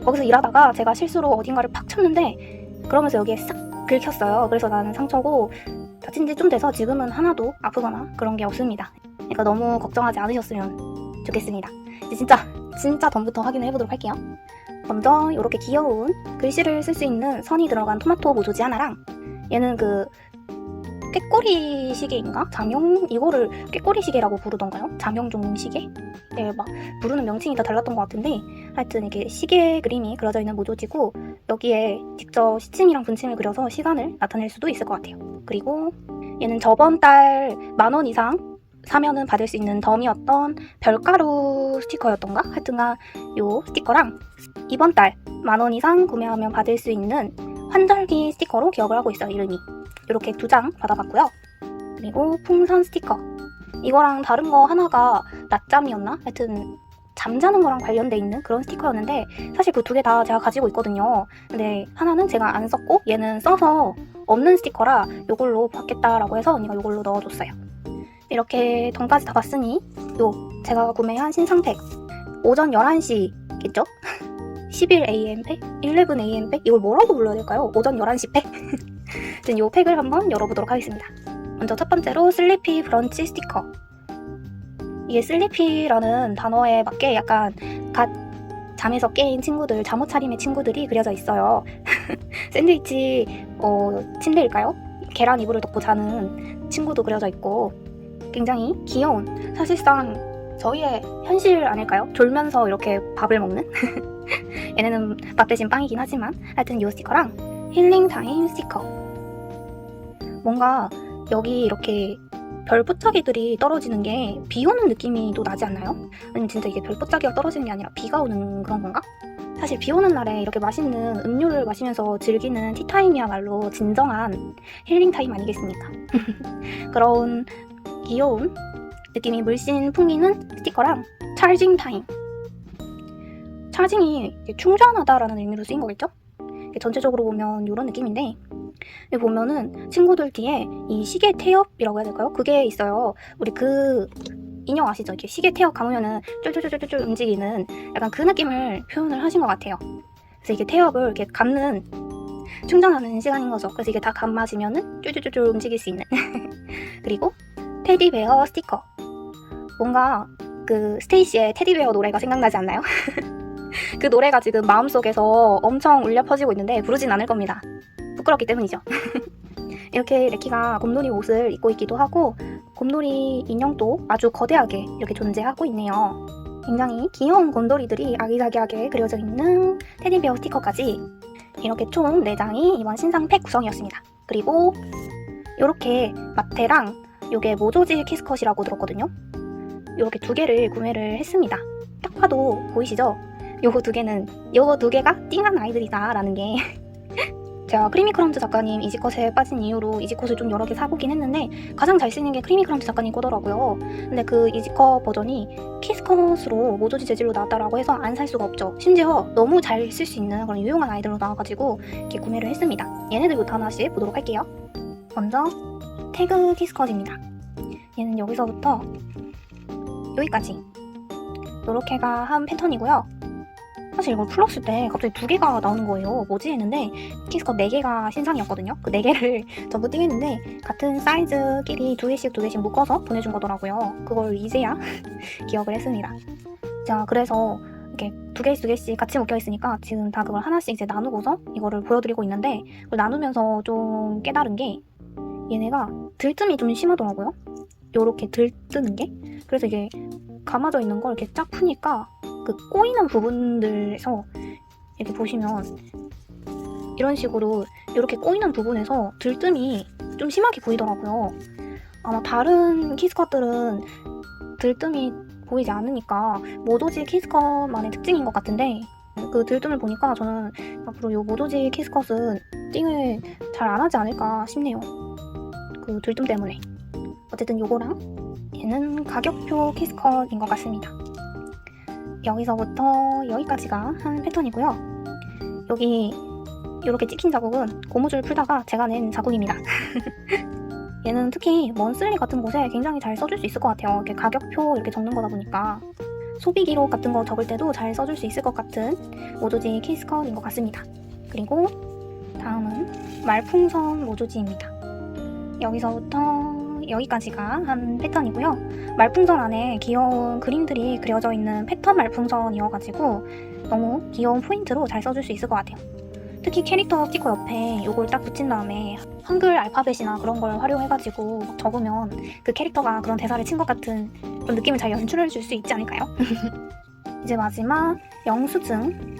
거기서 일하다가 제가 실수로 어딘가를 팍 쳤는데 그러면서 여기에 싹 긁혔어요. 그래서 나는 상처고 다친 지 좀 돼서 지금은 하나도 아프거나 그런 게 없습니다. 그러니까 너무 걱정하지 않으셨으면 좋겠습니다. 이제 진짜 덤부터 확인을 해보도록 할게요. 먼저 이렇게 귀여운 글씨를 쓸 수 있는 선이 들어간 토마토 모조지 하나랑, 얘는 그 꾀꼬리 시계인가? 장용? 이거를 꾀꼬리 시계라고 부르던가요? 장용종 시계? 네, 막 부르는 명칭이 다 달랐던 것 같은데 하여튼 이게 시계 그림이 그려져 있는 모조지고, 여기에 직접 시침이랑 분침을 그려서 시간을 나타낼 수도 있을 것 같아요. 그리고 얘는 저번 달 10,000원 이상 사면은 받을 수 있는 덤이었던 별가루 스티커였던가? 하여튼간 요 스티커랑 이번 달 10,000원 이상 구매하면 받을 수 있는 환절기 스티커로 기억을 하고 있어요, 이름이. 이렇게 2장 받아봤고요. 그리고 풍선 스티커, 이거랑 다른 거 하나가 낮잠이었나? 하여튼 잠자는 거랑 관련돼 있는 그런 스티커였는데, 사실 그 2개 다 제가 가지고 있거든요. 근데 하나는 제가 안 썼고 얘는 써서 없는 스티커라 요걸로 받겠다라고 해서 언니가 요걸로 넣어줬어요. 이렇게 덤까지 다 봤으니 제가 구매한 신상팩 오전 11시겠죠? 11am 팩? 11am 팩? 이걸 뭐라고 불러야 될까요? 오전 11시 팩? 아무튼 이 팩을 한번 열어보도록 하겠습니다. 먼저 첫 번째로 슬리피 브런치 스티커. 이게 슬리피라는 단어에 맞게 약간 갓 잠에서 깬 친구들, 잠옷 차림의 친구들이 그려져 있어요. 샌드위치 침대일까요? 계란 이불을 덮고 자는 친구도 그려져 있고 굉장히 귀여운, 사실상 저희의 현실 아닐까요? 졸면서 이렇게 밥을 먹는? 얘네는 밥 대신 빵이긴 하지만 하여튼 이 스티커랑 힐링 타임 스티커. 뭔가 여기 이렇게 별포차기들이 떨어지는 게 비 오는 느낌이 또 나지 않나요? 아니면 진짜 이게 별포차기가 떨어지는 게 아니라 비가 오는 그런 건가? 사실 비 오는 날에 이렇게 맛있는 음료를 마시면서 즐기는 티타임이야말로 진정한 힐링타임 아니겠습니까? 그런 귀여운 느낌이 물씬 풍기는 스티커랑 찰징 타임. 찰징이 충전하다라는 의미로 쓰인 거겠죠? 전체적으로 보면 이런 느낌인데, 여기 보면은 친구들 뒤에 이 시계 태엽이라고 해야 될까요? 그게 있어요. 우리 그 인형 아시죠? 이렇게 시계 태엽 감으면은 쫄쫄쫄쫄쫄 움직이는 약간 그 느낌을 표현을 하신 것 같아요. 그래서 이게 태엽을 이렇게 감는, 충전하는 시간인 거죠. 그래서 이게 다 감아지면은 쫄쫄쫄쫄 움직일 수 있는. 그리고 테디베어 스티커. 뭔가 그 스테이시의 테디베어 노래가 생각나지 않나요? 그 노래가 지금 마음속에서 엄청 울려 퍼지고 있는데 부르진 않을 겁니다. 부끄럽기 때문이죠. 이렇게 레키가 곰돌이 옷을 입고 있기도 하고 곰돌이 인형도 아주 거대하게 이렇게 존재하고 있네요. 굉장히 귀여운 곰돌이들이 아기자기하게 그려져 있는 테디베어 스티커까지 이렇게 총 4장이 이번 신상 팩 구성이었습니다. 그리고 이렇게 마테랑 요게 모조지 키스컷이라고 들었거든요. 이렇게 2개를 구매를 했습니다. 딱 봐도 보이시죠? 요거 2개가 띵한 아이들이다 라는 게 제가 크리미크런치 작가님 이지컷에 빠진 이후로 이지컷을 좀 여러 개 사보긴 했는데 가장 잘 쓰이는 게 크리미크런치 작가님 거더라고요. 근데 그 이지컷 버전이 키스컷으로 모조지 재질로 나왔다라고 해서 안 살 수가 없죠. 심지어 너무 잘 쓸 수 있는 그런 유용한 아이들로 나와가지고 이렇게 구매를 했습니다. 얘네들부터 하나씩 보도록 할게요. 먼저 태그 키스컷입니다. 얘는 여기서부터 여기까지 요렇게가 한 패턴이고요. 사실 이걸 풀었을 때 갑자기 2개가 나오는 거예요. 뭐지 했는데 키스컷 4개가 신상이었거든요. 그 4개를 전부 띵했는데 같은 사이즈끼리 2개씩 묶어서 보내준 거더라고요. 그걸 이제야 기억을 했습니다. 자, 그래서 이렇게 2개씩 같이 묶여 있으니까 지금 다 그걸 하나씩 이제 나누고서 이거를 보여드리고 있는데 그걸 나누면서 좀 깨달은 게 얘네가 들뜸이 좀 심하더라고요. 요렇게 들뜨는 게. 그래서 이게 감아져 있는 걸 이렇게 쫙 푸니까 그 꼬이는 부분들에서 이렇게 보시면 이런 식으로 이렇게 꼬이는 부분에서 들뜸이 좀 심하게 보이더라고요. 아마 다른 키스컷들은 들뜸이 보이지 않으니까 모조지 키스컷만의 특징인 것 같은데 그 들뜸을 보니까 저는 앞으로 이 모조지 키스컷은 띵을 잘 안 하지 않을까 싶네요. 그 들뜸 때문에. 어쨌든 요거랑 얘는 가격표 키스컷인 것 같습니다. 여기서부터 여기까지가 한 패턴이고요. 여기 이렇게 찍힌 자국은 고무줄 풀다가 제가 낸 자국입니다. 얘는 특히 먼슬리 같은 곳에 굉장히 잘 써줄 수 있을 것 같아요. 이렇게 가격표 이렇게 적는 거다 보니까 소비 기록 같은 거 적을 때도 잘 써줄 수 있을 것 같은 모조지 키스컷인 것 같습니다. 그리고 다음은 말풍선 모조지입니다. 여기서부터 여기까지가 한 패턴이고요. 말풍선 안에 귀여운 그림들이 그려져 있는 패턴 말풍선이어가지고 너무 귀여운 포인트로 잘 써줄 수 있을 것 같아요. 특히 캐릭터 스티커 옆에 이걸 딱 붙인 다음에 한글 알파벳이나 그런 걸 활용해가지고 적으면 그 캐릭터가 그런 대사를 친 것 같은 그런 느낌을 잘 연출해줄 수 있지 않을까요? 이제 마지막 영수증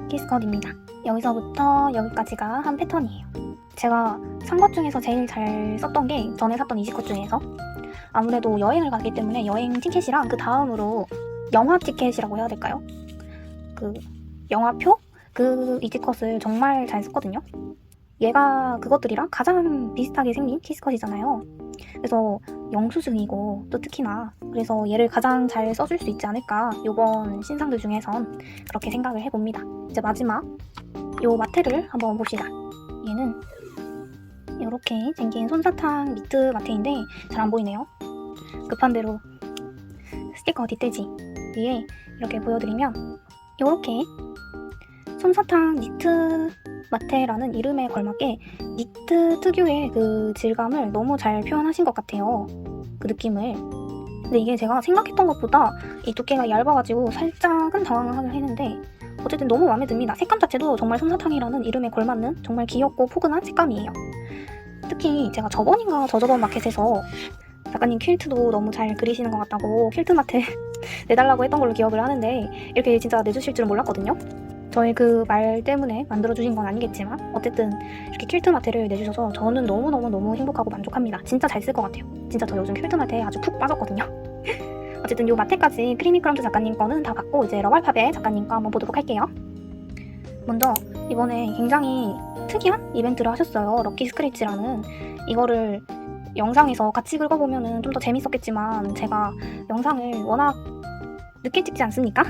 키스컷입니다. 여기서부터 여기까지가 한 패턴이에요. 제가 산 것 중에서 제일 잘 썼던 게 전에 샀던 이지컷 중에서 아무래도 여행을 가기 때문에 여행 티켓이랑 그 다음으로 영화 티켓이라고 해야 될까요? 그 영화표? 그 이지컷을 정말 잘 썼거든요. 얘가 그것들이랑 가장 비슷하게 생긴 키스컷이잖아요. 그래서 영수증이고 또 특히나 그래서 얘를 가장 잘 써줄 수 있지 않을까 요번 신상들 중에선 그렇게 생각을 해봅니다. 이제 마지막 요 마테를 한번 봅시다. 얘는 이렇게 생긴 솜사탕 니트 마테인데 잘 안 보이네요. 급한 대로 스티커 뒷돼지 위에 이렇게 보여드리면 이렇게 솜사탕 니트 마테라는 이름에 걸맞게 니트 특유의 그 질감을 너무 잘 표현하신 것 같아요. 그 느낌을. 근데 이게 제가 생각했던 것보다 이 두께가 얇아가지고 살짝은 당황하긴 했는데 어쨌든 너무 마음에 듭니다. 색감 자체도 정말 솜사탕이라는 이름에 걸맞는 정말 귀엽고 포근한 색감이에요. 특히 제가 저번인가 저저번 마켓에서 작가님 퀼트도 너무 잘 그리시는 것 같다고 퀼트 마트 내달라고 했던 걸로 기억을 하는데 이렇게 진짜 내주실 줄은 몰랐거든요. 저의 그 말 때문에 만들어주신 건 아니겠지만 어쨌든 이렇게 퀼트 마테를 내주셔서 저는 너무 행복하고 만족합니다. 진짜 잘 쓸 것 같아요. 진짜 저 요즘 퀼트 마테에 아주 푹 빠졌거든요. 어쨌든 요 마테까지 크리미크럼즈 작가님 거는 다 봤고 이제 러발팝의 작가님 거 한번 보도록 할게요. 먼저 이번에 굉장히 특이한 이벤트를 하셨어요. 럭키 스크래치라는. 이거를 영상에서 같이 긁어보면 좀 더 재밌었겠지만 제가 영상을 워낙 늦게 찍지 않습니까?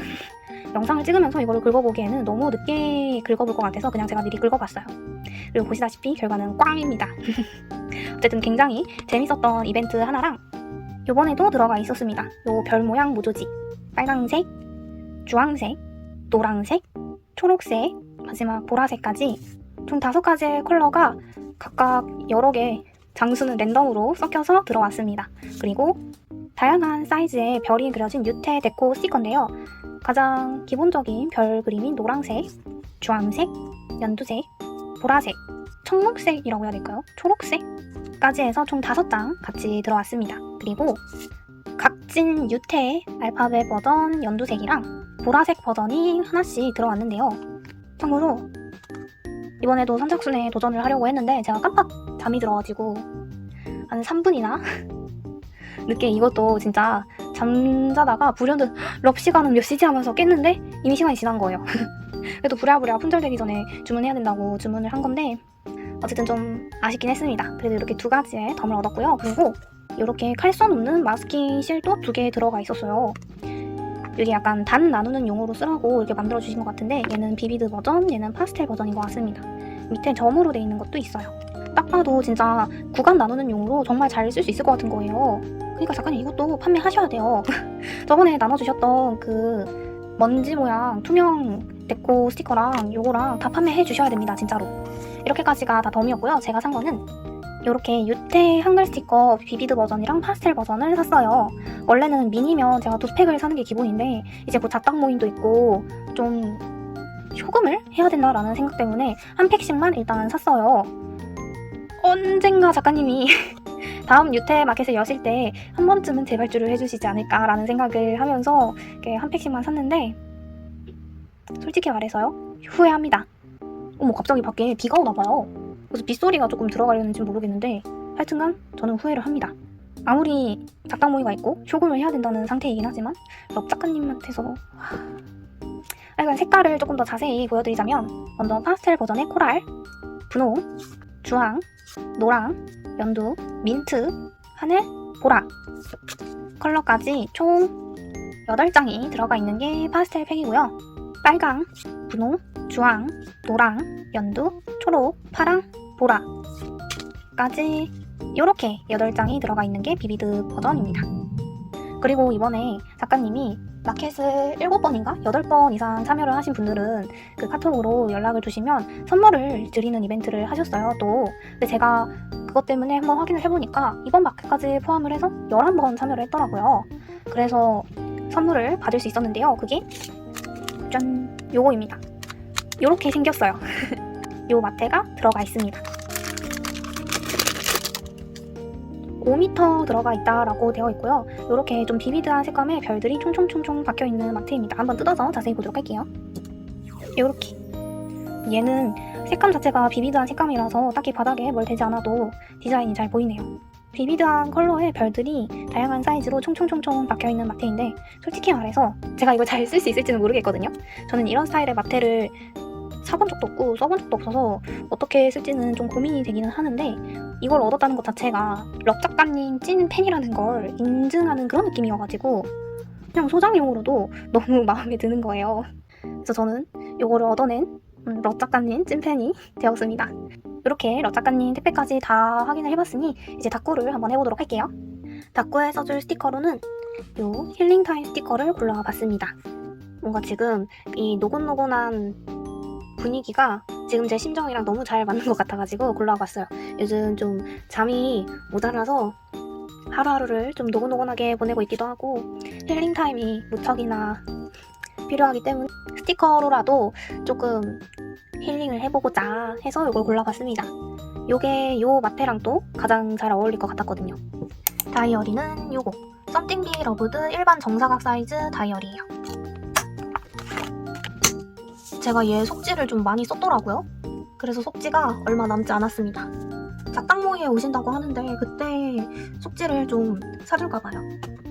영상을 찍으면서 이거를 긁어보기에는 너무 늦게 긁어볼 것 같아서 그냥 제가 미리 긁어봤어요. 그리고 보시다시피 결과는 꽝입니다. 어쨌든 굉장히 재밌었던 이벤트 하나랑 요번에도 들어가 있었습니다. 요 별 모양 모조지. 빨강색, 주황색, 노랑색, 초록색, 마지막 보라색까지 총 5가지의 컬러가 각각 여러 개 장수는 랜덤으로 섞여서 들어왔습니다. 그리고 다양한 사이즈의 별이 그려진 유태 데코 스티커인데요. 가장 기본적인 별 그림인 노란색, 주황색, 연두색, 보라색, 청록색이라고 해야 될까요? 초록색까지 해서 총 5장 같이 들어왔습니다. 그리고 각진 유태 알파벳 버전 연두색이랑 보라색 버전이 하나씩 들어왔는데요. 참고로 이번에도 선착순에 도전을 하려고 했는데 제가 깜빡 잠이 들어가지고 한 3분이나 늦게, 이것도 진짜 잠자다가 불현듯 럽 시간은 몇 시지 하면서 깼는데 이미 시간이 지난 거예요. 그래도 부랴부랴 품절되기 전에 주문해야 된다고 주문을 한 건데 어쨌든 좀 아쉽긴 했습니다. 그래도 이렇게 2가지의 덤을 얻었고요. 그리고 이렇게 칼선 없는 마스킹 실도 2개 들어가 있었어요. 이게 약간 단 나누는 용으로 쓰라고 이렇게 만들어주신 것 같은데 얘는 비비드 버전, 얘는 파스텔 버전인 것 같습니다. 밑에 점으로 돼 있는 것도 있어요. 딱 봐도 진짜 구간 나누는 용으로 정말 잘 쓸 수 있을 것 같은 거예요. 그러니까 작가님 이것도 판매하셔야 돼요. 저번에 나눠주셨던 그 먼지 모양 투명 데코 스티커랑 요거랑 다 판매해 주셔야 됩니다. 진짜로. 이렇게까지가 다 덤이었고요. 제가 산 거는 이렇게 유태 한글 스티커 비비드 버전이랑 파스텔 버전을 샀어요. 원래는 미니면 제가 2팩을 사는 게 기본인데 이제 곧 작당 모임도 있고 좀 효금을 해야 된다라는 생각 때문에 한 팩씩만 일단 샀어요. 언젠가 작가님이 다음 유태 마켓을 여실 때 한 번쯤은 재발주를 해주시지 않을까라는 생각을 하면서 이렇게 한 팩씩만 샀는데 솔직히 말해서요, 후회합니다. 어머, 갑자기 밖에 비가 오나봐요. 그래서 빗소리가 조금 들어가려는지 모르겠는데 하여튼간 저는 후회를 합니다. 아무리 작당 모의가 있고 효금을 해야 된다는 상태이긴 하지만 럽 작가님한테서 약간 색깔을 조금 더 자세히 보여드리자면 먼저 파스텔 버전의 코랄, 분홍, 주황, 노랑, 연두, 민트, 하늘, 보라 컬러까지 총 8장이 들어가 있는 게 파스텔 팩이고요. 빨강, 분홍, 주황, 노랑, 연두, 초록, 파랑, 보라까지 이렇게 8장이 들어가 있는 게 비비드 버전입니다. 그리고 이번에 작가님이 마켓을 7번인가 8번 이상 참여를 하신 분들은 그 카톡으로 연락을 주시면 선물을 드리는 이벤트를 하셨어요. 또 근데 제가 그것 때문에 한번 확인을 해보니까 이번 마켓까지 포함을 해서 11번 참여를 했더라고요. 그래서 선물을 받을 수 있었는데요. 그게 짠! 요거입니다. 요렇게 생겼어요. 요 마테가 들어가 있습니다. 5m 들어가 있다라고 되어 있고요. 이렇게 좀 비비드한 색감의 별들이 총총총총 박혀있는 마트입니다. 한번 뜯어서 자세히 보도록 할게요. 이렇게 얘는 색감 자체가 비비드한 색감이라서 딱히 바닥에 뭘 대지 않아도 디자인이 잘 보이네요. 비비드한 컬러의 별들이 다양한 사이즈로 총총총총 박혀있는 마테인데 솔직히 말해서 제가 이걸 잘 쓸 수 있을지는 모르겠거든요. 저는 이런 스타일의 마테를 사본 적도 없고 써본 적도 없어서 어떻게 쓸지는 좀 고민이 되기는 하는데 이걸 얻었다는 것 자체가 럽 작가님 찐 팬이라는 걸 인증하는 그런 느낌이어가지고 그냥 소장용으로도 너무 마음에 드는 거예요. 그래서 저는 이거를 얻어낸 럽 작가님 찐팬이 되었습니다. 이렇게 럽 작가님 택배까지 다 확인을 해봤으니 이제 닦구를 한번 해보도록 할게요. 닦구에 써줄 스티커로는 이 힐링타임 스티커를 골라봤습니다. 뭔가 지금 이 노곤노곤한 분위기가 지금 제 심정이랑 너무 잘 맞는 것 같아가지고 골라봤어요. 요즘 좀 잠이 모자라서 하루하루를 좀 노곤노곤하게 보내고 있기도 하고 힐링타임이 무척이나 필요하기 때문에 스티커로라도 조금 힐링을 해보고자 해서 이걸 골라봤습니다. 요게 요 마테랑 또 가장 잘 어울릴 것 같았거든요. 다이어리는 요거 썸띵비 러브드 일반 정사각 사이즈 다이어리예요. 제가 얘 속지를 좀 많이 썼더라고요. 그래서 속지가 얼마 남지 않았습니다. 작당모이에 오신다고 하는데 그때 속지를 좀 사줄까봐요.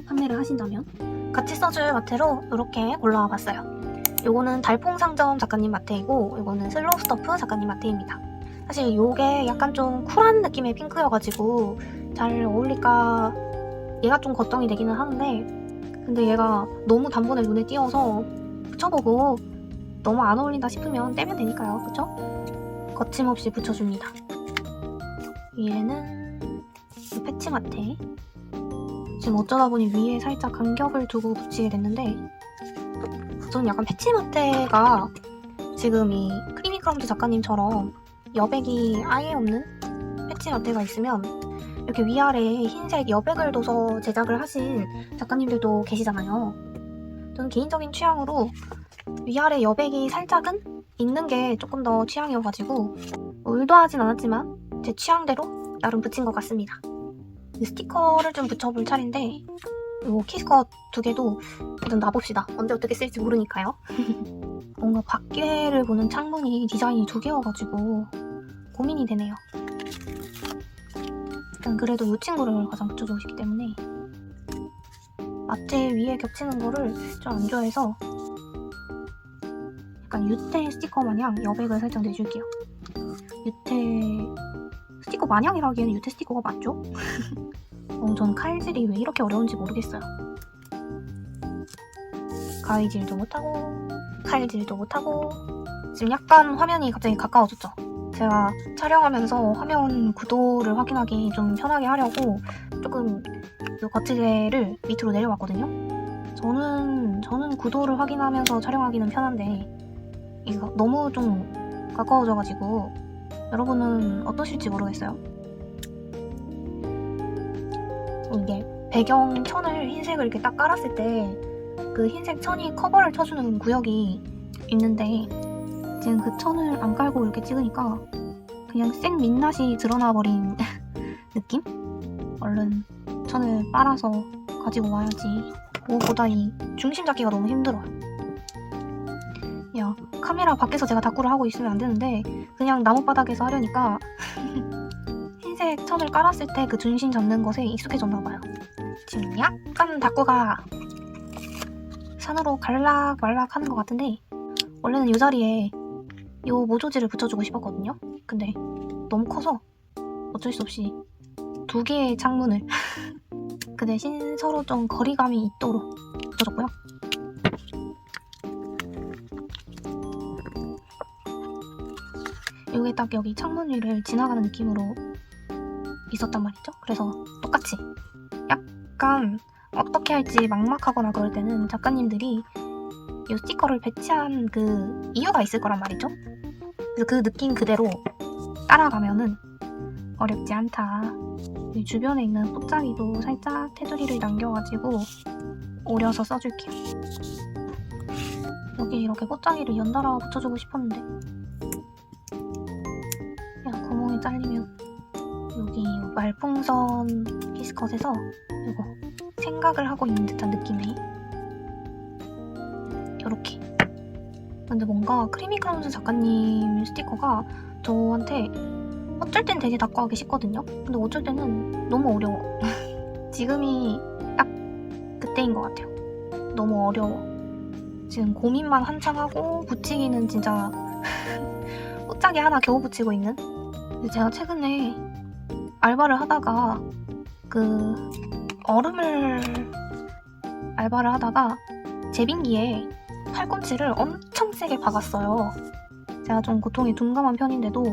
판매를 하신다면. 같이 써줄 마테로 이렇게 골라와봤어요. 요거는 달풍상점 작가님 마테이고 요거는 슬로우스토프 작가님 마테입니다. 사실 요게 약간 좀 쿨한 느낌의 핑크여가지고 잘 어울릴까 얘가 좀 걱정이 되기는 하는데 근데 얘가 너무 단번에 눈에 띄어서 붙여보고 너무 안 어울린다 싶으면 떼면 되니까요. 그쵸? 거침없이 붙여줍니다. 얘는 패치 마테. 지금 어쩌다 보니 위에 살짝 간격을 두고 붙이게 됐는데 저는 약간 패치 마테가 지금 이 크리미 크럼즈 작가님처럼 여백이 아예 없는 패치 마테가 있으면 이렇게 위아래에 흰색 여백을 둬서 제작을 하신 작가님들도 계시잖아요. 저는 개인적인 취향으로 위아래 여백이 살짝은 있는 게 조금 더 취향이어가지고 의도하진 않았지만 제 취향대로 나름 붙인 것 같습니다. 스티커를 좀 붙여볼 차례인데 이 키스컷 두 개도 일단 놔봅시다. 언제 어떻게 쓸지 모르니까요. 뭔가 밖에를 보는 창문이 디자인이 두 개여가지고 고민이 되네요. 일단 그래도 이 친구를 가장 붙여주고 싶기 때문에 마테 위에 겹치는 거를 좀 안 좋아해서 약간 유태 스티커 마냥 여백을 살짝 내줄게요. 유태 스티커 마냥이라기에는 유태 스티커가 맞죠? 전 칼질이 왜 이렇게 어려운지 모르겠어요. 가위질도 못하고 칼질도 못하고 지금 약간 화면이 갑자기 가까워졌죠? 제가 촬영하면서 화면 구도를 확인하기 좀 편하게 하려고 조금 이 거치대를 밑으로 내려왔거든요. 저는 구도를 확인하면서 촬영하기는 편한데 이거 너무 좀 가까워져가지고 여러분은 어떠실지 모르겠어요. 이게 배경 천을 흰색을 이렇게 딱 깔았을 때 그 흰색 천이 커버를 쳐주는 구역이 있는데 지금 그 천을 안 깔고 이렇게 찍으니까 그냥 생 민낯이 드러나버린 느낌? 얼른 천을 빨아서 가지고 와야지. 무엇보다 이 중심 잡기가 너무 힘들어요. 야, 카메라 밖에서 제가 다꾸를 하고 있으면 안 되는데 그냥 나무바닥에서 하려니까 흰색 천을 깔았을 때 그 중심 잡는 것에 익숙해졌나봐요. 지금 약간 다꾸가 산으로 갈락말락 하는 것 같은데 원래는 이 자리에 이 모조지를 붙여주고 싶었거든요. 근데 너무 커서 어쩔 수 없이 두 개의 창문을 그 대신 서로 좀 거리감이 있도록 붙여줬고요. 이게 딱 여기 창문 위를 지나가는 느낌으로 있었단 말이죠. 그래서 똑같이 약간 어떻게 할지 막막하거나 그럴 때는 작가님들이 이 스티커를 배치한 그 이유가 있을 거란 말이죠. 그래서 그 느낌 그대로 따라가면은 어렵지 않다. 이 주변에 있는 뽀짜기도 살짝 테두리를 남겨가지고 오려서 써줄게요. 여기 이렇게 뽀짜기를 연달아 붙여주고 싶었는데 그냥 구멍이 잘리면 여기 말풍선 키스컷에서 이거 생각을 하고 있는 듯한 느낌이 이렇게. 근데 뭔가 크리미 크럼스 작가님 스티커가 저한테 어쩔 땐 되게 다꾸하기 쉽거든요. 근데 어쩔 때는 너무 어려워. 지금이 딱 그때인 것 같아요. 너무 어려워. 지금 고민만 한창 하고 붙이기는 진짜 뽀짝이 하나 겨우 붙이고 있는. 근데 제가 최근에 알바를 하다가 그 얼음을 알바를 하다가 제빙기에 팔꿈치를 엄청 세게 박았어요. 제가 좀 고통이 둔감한 편인데도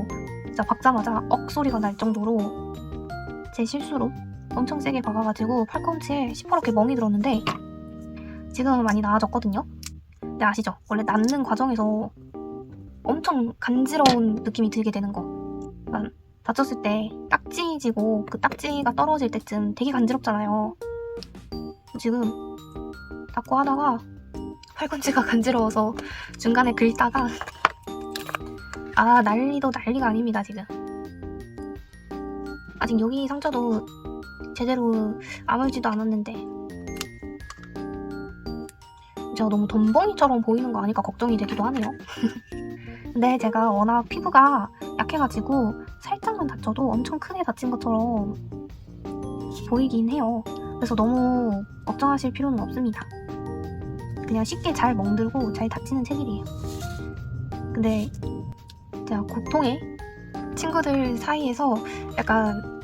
진짜 박자마자 억 소리가 날 정도로 제 실수로 엄청 세게 박아가지고 팔꿈치에 시퍼렇게 멍이 들었는데 지금은 많이 나아졌거든요. 근데 아시죠? 원래 낫는 과정에서 엄청 간지러운 느낌이 들게 되는 거. 그러니까 다쳤을 때 딱지지고 그 딱지가 떨어질 때쯤 되게 간지럽잖아요. 지금 닦고 하다가 팔꿈치가 간지러워서 중간에 긁다가 난리도 난리가 아닙니다. 지금 아직 여기 상처도 제대로 아물지도 않았는데 제가 너무 덤벙이처럼 보이는 거 아닐까 걱정이 되기도 하네요. 근데 제가 워낙 피부가 약해가지고 살짝만 다쳐도 엄청 크게 다친 것처럼 보이긴 해요. 그래서 너무 걱정하실 필요는 없습니다. 그냥 쉽게 잘 멍들고 잘 다치는 체질이에요. 근데 제가 고통에 친구들 사이에서 약간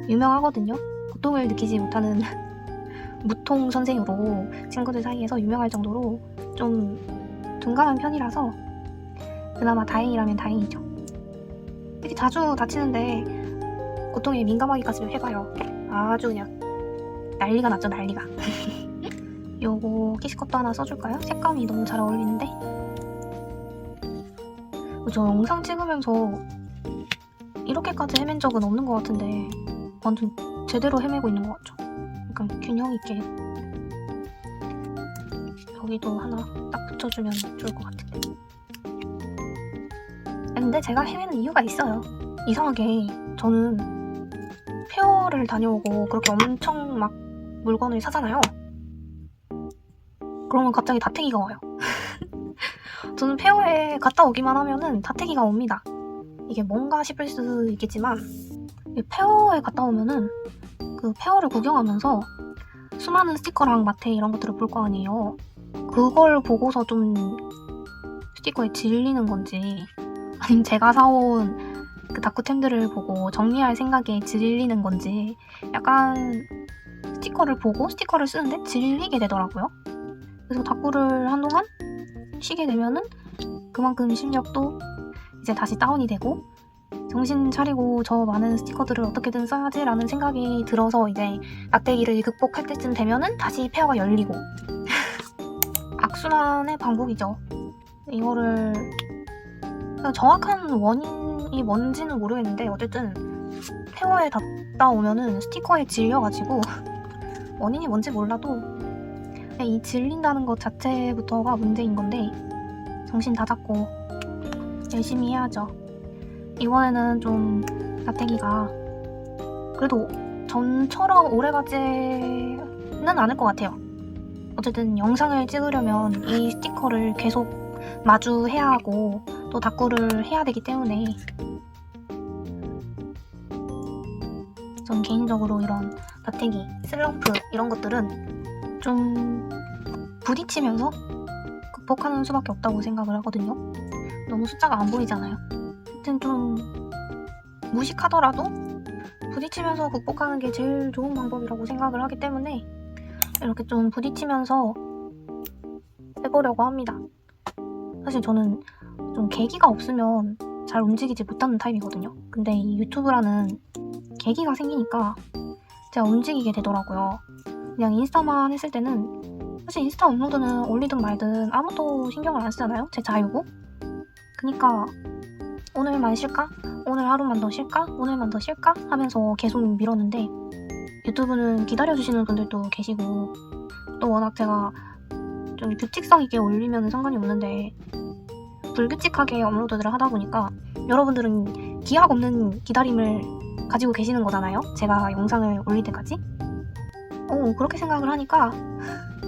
유명하거든요. 고통을 느끼지 못하는 무통 선생으로 친구들 사이에서 유명할 정도로 좀 둔감한 편이라서 그나마 다행이라면 다행이죠. 이렇게 자주 다치는데 고통에 민감하기까지 해봐요. 아주 그냥 난리가 났죠, 난리가. 요거 키스컷도 하나 써줄까요? 색감이 너무 잘 어울리는데 저 영상 찍으면서 이렇게까지 헤맨 적은 없는 것 같은데 완전 제대로 헤매고 있는 것 같죠? 약간 균형 있게 여기도 하나 딱 붙여주면 좋을 것 같은데. 근데 제가 헤매는 이유가 있어요. 이상하게 저는 페어를 다녀오고 그렇게 엄청 막 물건을 사잖아요. 그러면 갑자기 다태기가 와요. 저는 페어에 갔다 오기만 하면은 다태기가 옵니다. 이게 뭔가 싶을 수 있겠지만 페어에 갔다 오면은 그 페어를 구경하면서 수많은 스티커랑 마테 이런 것들을 볼 거 아니에요. 그걸 보고서 좀 스티커에 질리는 건지 아니면 제가 사온 그 다쿠템들을 보고 정리할 생각에 질리는 건지 약간 스티커를 보고 스티커를 쓰는데 질리게 되더라고요. 그래서 다쿠를 한동안 쉬게 되면은 그만큼 실력도 이제 다시 다운이 되고 정신 차리고 저 많은 스티커들을 어떻게든 써야지라는 생각이 들어서 이제 낙대기를 극복할 때쯤 되면은 다시 페어가 열리고 악순환의 반복이죠. 이거를 정확한 원인이 뭔지는 모르겠는데 어쨌든 페어에 갔다 오면은 스티커에 질려가지고 원인이 뭔지 몰라도 이 질린다는 것 자체부터가 문제인 건데 정신 다 잡고 열심히 해야죠. 이번에는 좀 낙태기가 그래도 전처럼 오래가지는 않을 것 같아요. 어쨌든 영상을 찍으려면 이 스티커를 계속 마주해야 하고 또 다꾸를 해야 되기 때문에 전 개인적으로 이런 낙태기, 슬럼프 이런 것들은 좀 부딪히면서 극복하는 수밖에 없다고 생각을 하거든요. 너무 숫자가 안 보이잖아요. 하여튼 좀 무식하더라도 부딪히면서 극복하는 게 제일 좋은 방법이라고 생각을 하기 때문에 이렇게 좀 부딪히면서 해보려고 합니다. 사실 저는 좀 계기가 없으면 잘 움직이지 못하는 타입이거든요. 근데 이 유튜브라는 계기가 생기니까 제가 움직이게 되더라고요. 그냥 인스타만 했을 때는 사실 인스타 업로드는 올리든 말든 아무도 신경을 안 쓰잖아요. 제 자유고. 그니까 오늘만 쉴까? 오늘 하루만 더 쉴까? 오늘만 더 쉴까? 하면서 계속 밀었는데 유튜브는 기다려주시는 분들도 계시고 또 워낙 제가 좀 규칙성 있게 올리면 상관이 없는데 불규칙하게 업로드를 하다 보니까 여러분들은 기약 없는 기다림을 가지고 계시는 거잖아요. 제가 영상을 올릴 때까지. 그렇게 생각을 하니까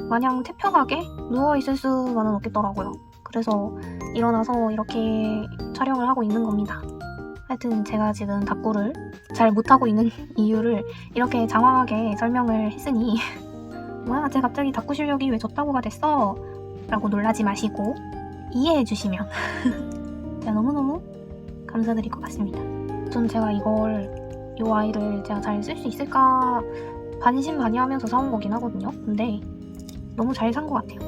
마냥 태평하게 누워있을 수만은 없겠더라고요. 그래서 일어나서 이렇게 촬영을 하고 있는 겁니다. 하여튼 제가 지금 다꾸를 잘 못하고 있는 이유를 이렇게 장황하게 설명을 했으니 뭐야 쟤 갑자기 다꾸 실력이 왜 저따구가 됐어? 라고 놀라지 마시고 이해해 주시면 제가 너무너무 감사드릴 것 같습니다. 전 제가 이 아이를 제가 잘 쓸 수 있을까 반신반의하면서 사온 거긴 하거든요. 근데 너무 잘 산 것 같아요.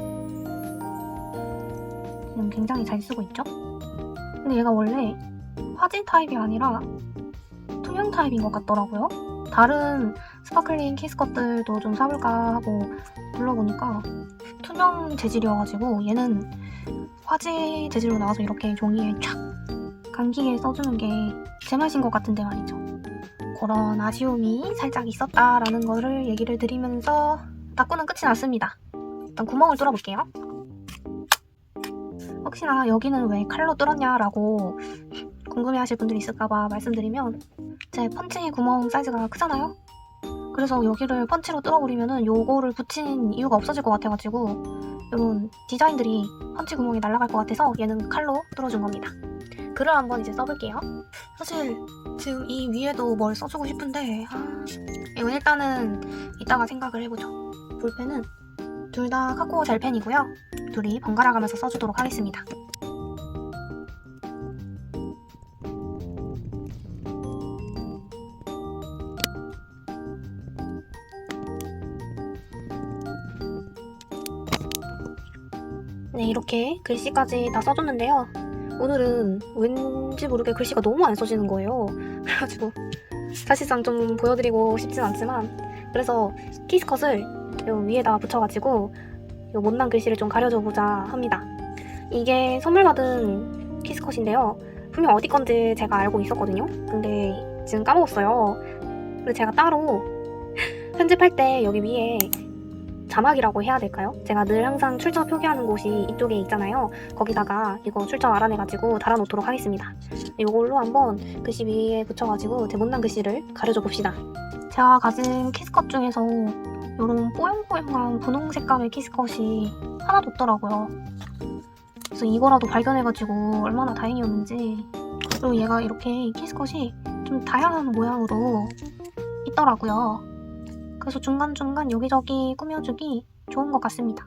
지금 굉장히 잘 쓰고 있죠? 근데 얘가 원래 화질 타입이 아니라 투명 타입인 것 같더라고요. 다른 스파클링 케이스 것들도 좀 사볼까 하고 눌러보니까 투명 재질이어가지고 얘는 화질 재질로 나와서 이렇게 종이에 촥 감기게 써주는 게 제맛인 것 같은데 말이죠. 그런 아쉬움이 살짝 있었다라는 거를 얘기를 드리면서 다꾸는 끝이 났습니다. 일단 구멍을 뚫어볼게요. 혹시나 여기는 왜 칼로 뚫었냐라고 궁금해하실 분들이 있을까봐 말씀드리면 제 펀치 구멍 사이즈가 크잖아요? 그래서 여기를 펀치로 뚫어버리면은 요거를 붙인 이유가 없어질 것 같아가지고 이런 디자인들이 펀치 구멍이 날아갈 것 같아서 얘는 칼로 뚫어준 겁니다. 글을 한번 이제 써볼게요. 사실 지금 이 위에도 뭘 써주고 싶은데 이건 일단은 이따가 생각을 해보죠. 볼펜은 둘 다 카카오 젤펜이고요. 둘이 번갈아 가면서 써주도록 하겠습니다. 네, 이렇게 글씨까지 다 써줬는데요. 오늘은 왠지 모르게 글씨가 너무 안 써지는 거예요. 그래가지고 사실상 좀 보여드리고 싶진 않지만 그래서 키스컷을 요 위에다 붙여가지고 요 못난 글씨를 좀 가려줘 보자 합니다. 이게 선물 받은 키스컷인데요. 분명 어디 건지 제가 알고 있었거든요. 근데 지금 까먹었어요. 그래서 제가 따로 편집할 때 여기 위에 자막이라고 해야 될까요? 제가 늘 항상 출처 표기하는 곳이 이쪽에 있잖아요. 거기다가 이거 출처 알아내가지고 달아놓도록 하겠습니다. 이걸로 한번 글씨 위에 붙여가지고 제 못난 글씨를 가려줘 봅시다. 제가 가진 키스컷 중에서 이런 뽀용뽀용한 분홍 색감의 키스컷이 하나도 없더라고요. 그래서 이거라도 발견해가지고 얼마나 다행이었는지. 그리고 얘가 이렇게 키스컷이 좀 다양한 모양으로 있더라고요. 그래서 중간중간 여기저기 꾸며주기 좋은 것 같습니다.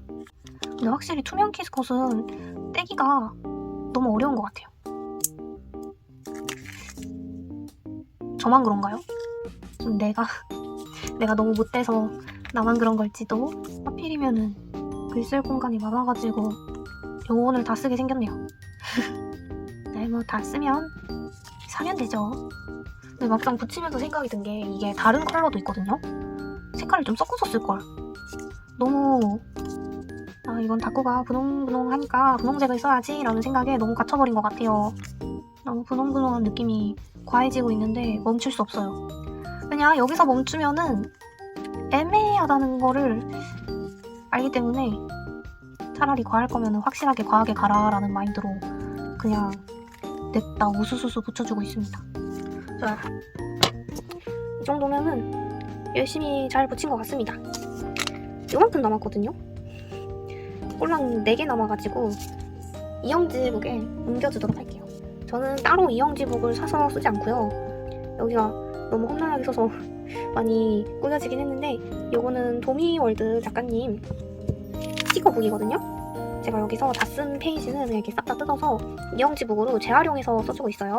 근데 확실히 투명 키스컷은 떼기가 너무 어려운 것 같아요. 저만 그런가요? 좀 내가 너무 못돼서 나만 그런 걸지도. 하필이면은 글 쓸 공간이 많아가지고 요거를 다 쓰게 생겼네요. 네, 뭐 다 쓰면 사면 되죠. 근데 막상 붙이면서 생각이 든 게 이게 다른 컬러도 있거든요. 색깔을 좀 섞어서 쓸걸. 너무 이건 다꾸가 분홍분홍하니까 분홍색을 써야지 라는 생각에 너무 갇혀버린 것 같아요. 너무 분홍분홍한 느낌이 과해지고 있는데 멈출 수 없어요. 그냥 여기서 멈추면은 애매하다는 거를 알기 때문에 차라리 과할 거면 확실하게 과하게 가라 라는 마인드로 그냥 냅다 우수수수 붙여주고 있습니다. 자, 이 정도면은 열심히 잘 붙인 것 같습니다. 요만큼 남았거든요. 꼴랑 4개 남아가지고 이영지북에 옮겨주도록 할게요. 저는 따로 이영지북을 사서 쓰지 않고요. 여기가 너무 험난하게 써서 많이 꾸며지긴 했는데 요거는 도미월드 작가님 스티커북이거든요. 제가 여기서 다 쓴 페이지는 그냥 이렇게 싹 다 뜯어서 이영지북으로 재활용해서 써주고 있어요.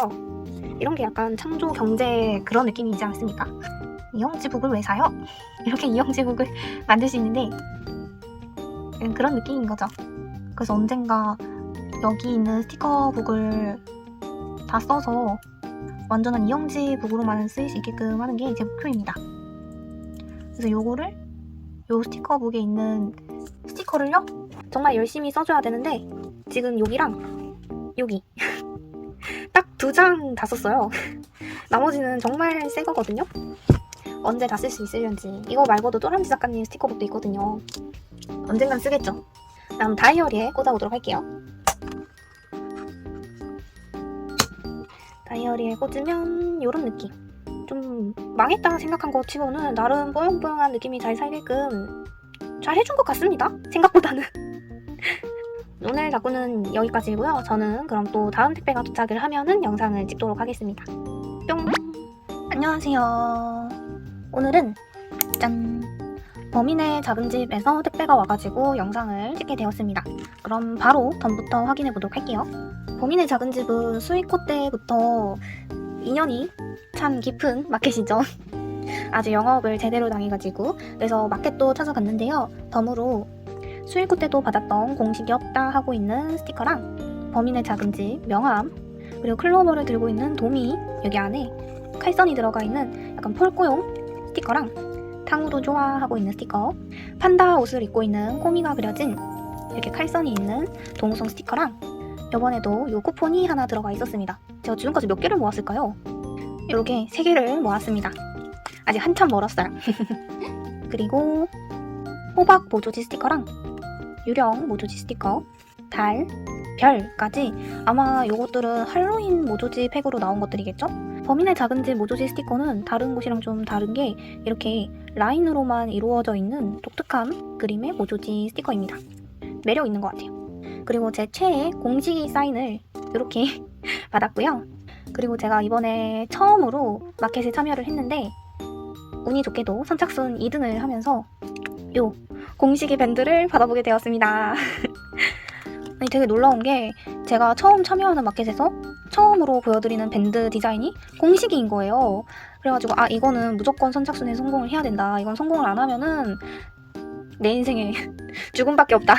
이런 게 약간 창조 경제 그런 느낌이지 않습니까? 이영지북을 왜 사요? 이렇게 이영지북을 만들 수 있는데 그런 느낌인 거죠. 그래서 언젠가 여기 있는 스티커북을 다 써서 완전한 이영지북으로만 쓰일 수 있게끔 하는 게 제 목표입니다. 그래서 요거를 요 스티커북에 있는 스티커를요 정말 열심히 써줘야 되는데 지금 여기랑 여기 딱 2장 다 썼어요. 나머지는 정말 새 거거든요. 언제 다 쓸 수 있을런지. 이거 말고도 또람쥐 작가님 스티커북도 있거든요. 언젠간 쓰겠죠. 다음 다이어리에 꽂아보도록 할게요. 다이어리에 꽂으면 이런 느낌. 좀 망했다 생각한 거 치고는 나름 뽀용뽀용한 느낌이 잘 살게끔 잘 해준 것 같습니다. 생각보다는. 오늘 다꾸는 여기까지고요. 저는 그럼 또 다음 택배가 도착을 하면은 영상을 찍도록 하겠습니다. 뿅! 안녕하세요. 오늘은 짠! 범인의 작은 집에서 택배가 와가지고 영상을 찍게 되었습니다. 그럼 바로 덤부터 확인해 보도록 할게요. 범인의 작은 집은 수익호 때부터 인연이 참 깊은 마켓이죠. 아주 영업을 제대로 당해가지고 그래서 마켓도 찾아갔는데요. 덤으로 수익호 때도 받았던 공식이 없다 하고 있는 스티커랑 범인의 작은 집 명함 그리고 클로버를 들고 있는 도미 여기 안에 칼선이 들어가 있는 약간 폴꼬용 스티커랑 탕후루 좋아하고 있는 스티커 판다 옷을 입고 있는 코미가 그려진 이렇게 칼선이 있는 동우성 스티커랑 이번에도 요 쿠폰이 하나 들어가 있었습니다. 제가 지금까지 몇 개를 모았을까요? 이렇게 3개를 모았습니다. 아직 한참 멀었어요. 그리고 호박 모조지 스티커랑 유령 모조지 스티커 달, 별까지 아마 요것들은 할로윈 모조지 팩으로 나온 것들이겠죠? 범인의 작은 집 모조지 스티커는 다른 곳이랑 좀 다른 게 이렇게 라인으로만 이루어져 있는 독특한 그림의 모조지 스티커입니다. 매력 있는 것 같아요. 그리고 제 최애 공식이 사인을 이렇게 받았고요. 그리고 제가 이번에 처음으로 마켓에 참여를 했는데 운이 좋게도 선착순 2등을 하면서 요 공식이 밴드를 받아보게 되었습니다. 아니, 되게 놀라운 게 제가 처음 참여하는 마켓에서 처음으로 보여드리는 밴드 디자인이 공식이인 거예요. 그래가지고 이거는 무조건 선착순에 성공을 해야 된다. 이건 성공을 안 하면은 내 인생에 죽음밖에 없다.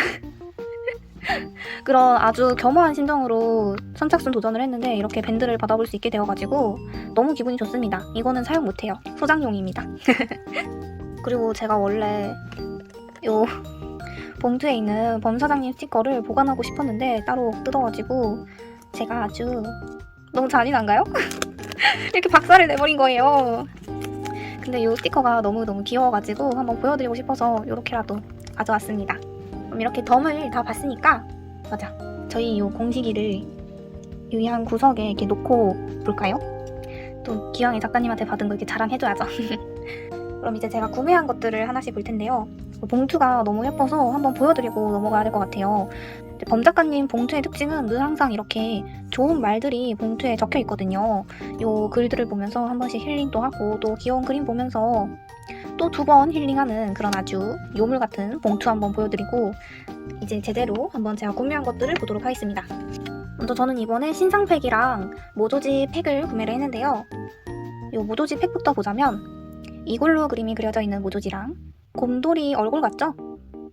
그런 아주 겸허한 심정으로 선착순 도전을 했는데 이렇게 밴드를 받아볼 수 있게 되어가지고 너무 기분이 좋습니다. 이거는 사용 못해요. 소장용입니다. 그리고 제가 원래 요 봉투에 있는 범사장님 스티커를 보관하고 싶었는데 따로 뜯어가지고 제가 아주 너무 잔인한가요? 이렇게 박살을 내버린 거예요. 근데 이 스티커가 너무너무 귀여워가지고 한번 보여드리고 싶어서 이렇게라도 가져왔습니다. 그럼 이렇게 덤을 다 봤으니까 맞아, 저희 이 공시기를 여기 한 구석에 이렇게 놓고 볼까요? 또 기왕에 작가님한테 받은 거 이렇게 자랑해줘야죠. 그럼 이제 제가 구매한 것들을 하나씩 볼 텐데요. 봉투가 너무 예뻐서 한번 보여드리고 넘어가야 될 것 같아요. 범 작가님 봉투의 특징은 늘 항상 이렇게 좋은 말들이 봉투에 적혀 있거든요. 요 글들을 보면서 한 번씩 힐링도 하고 또 귀여운 그림 보면서 또 2번 힐링하는 그런 아주 요물 같은 봉투 한번 보여드리고 이제 제대로 한번 제가 구매한 것들을 보도록 하겠습니다. 먼저 저는 이번에 신상팩이랑 모조지 팩을 구매를 했는데요. 요 모조지 팩부터 보자면 이글루 그림이 그려져 있는 모조지랑 곰돌이 얼굴 같죠?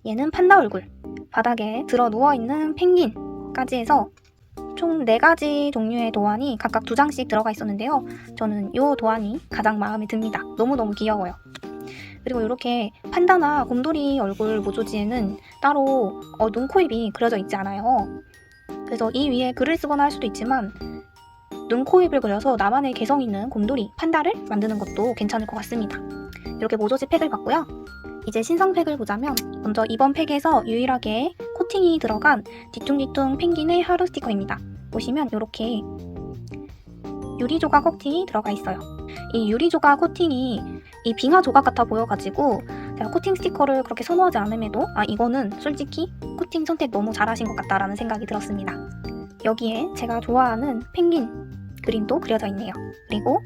얘는 판다 얼굴, 바닥에 들어 누워있는 펭귄까지 해서 총 4가지 종류의 도안이 각각 2장씩 들어가 있었는데요. 저는 이 도안이 가장 마음에 듭니다. 너무너무 귀여워요. 그리고 이렇게 판다나 곰돌이 얼굴 모조지에는 따로 눈, 코, 입이 그려져 있지 않아요. 그래서 이 위에 글을 쓰거나 할 수도 있지만 눈, 코, 입을 그려서 나만의 개성 있는 곰돌이, 판다를 만드는 것도 괜찮을 것 같습니다. 이렇게 모조지 팩을 봤고요. 이제 신상팩을 보자면 먼저 이번 팩에서 유일하게 코팅이 들어간 뒤뚱뒤뚱 펭귄의 하루 스티커입니다. 보시면 이렇게 유리조각 코팅이 들어가 있어요. 이 유리조각 코팅이 이 빙하 조각 같아 보여가지고 제가 코팅 스티커를 그렇게 선호하지 않음에도 이거는 솔직히 코팅 선택 너무 잘하신 것 같다라는 생각이 들었습니다. 여기에 제가 좋아하는 펭귄 그림도 그려져 있네요. 그리고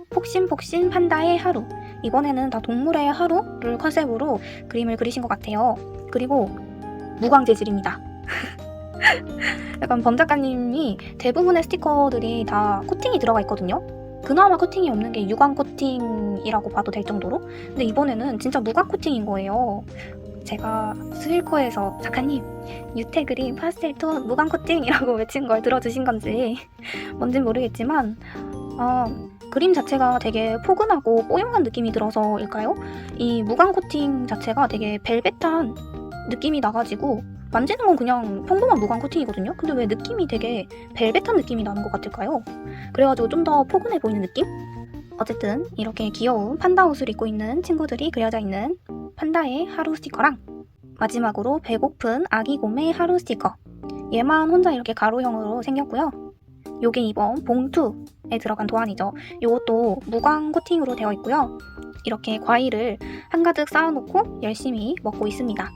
폭신폭신 판다의 하루, 이번에는 다 동물의 하루를 컨셉으로 그림을 그리신 것 같아요. 그리고 무광 재질입니다. 약간 범 작가님이 대부분의 스티커들이 다 코팅이 들어가 있거든요. 그나마 코팅이 없는 게 유광 코팅이라고 봐도 될 정도로. 근데 이번에는 진짜 무광 코팅인 거예요. 제가 스윌커에서 작가님 유태 그림 파스텔 톤 무광 코팅이라고 외친 걸 들어주신 건지 뭔진 모르겠지만 그림 자체가 되게 포근하고 뽀용한 느낌이 들어서일까요? 이 무광 코팅 자체가 되게 벨벳한 느낌이 나가지고 만지는 건 그냥 평범한 무광 코팅이거든요? 근데 왜 느낌이 되게 벨벳한 느낌이 나는 것 같을까요? 그래가지고 좀 더 포근해 보이는 느낌? 어쨌든 이렇게 귀여운 판다 옷을 입고 있는 친구들이 그려져 있는 판다의 하루 스티커랑 마지막으로 배고픈 아기 곰의 하루 스티커, 얘만 혼자 이렇게 가로형으로 생겼고요. 요게 이번 봉투에 들어간 도안이죠. 요것도 무광 코팅으로 되어 있고요. 이렇게 과일을 한가득 쌓아놓고 열심히 먹고 있습니다.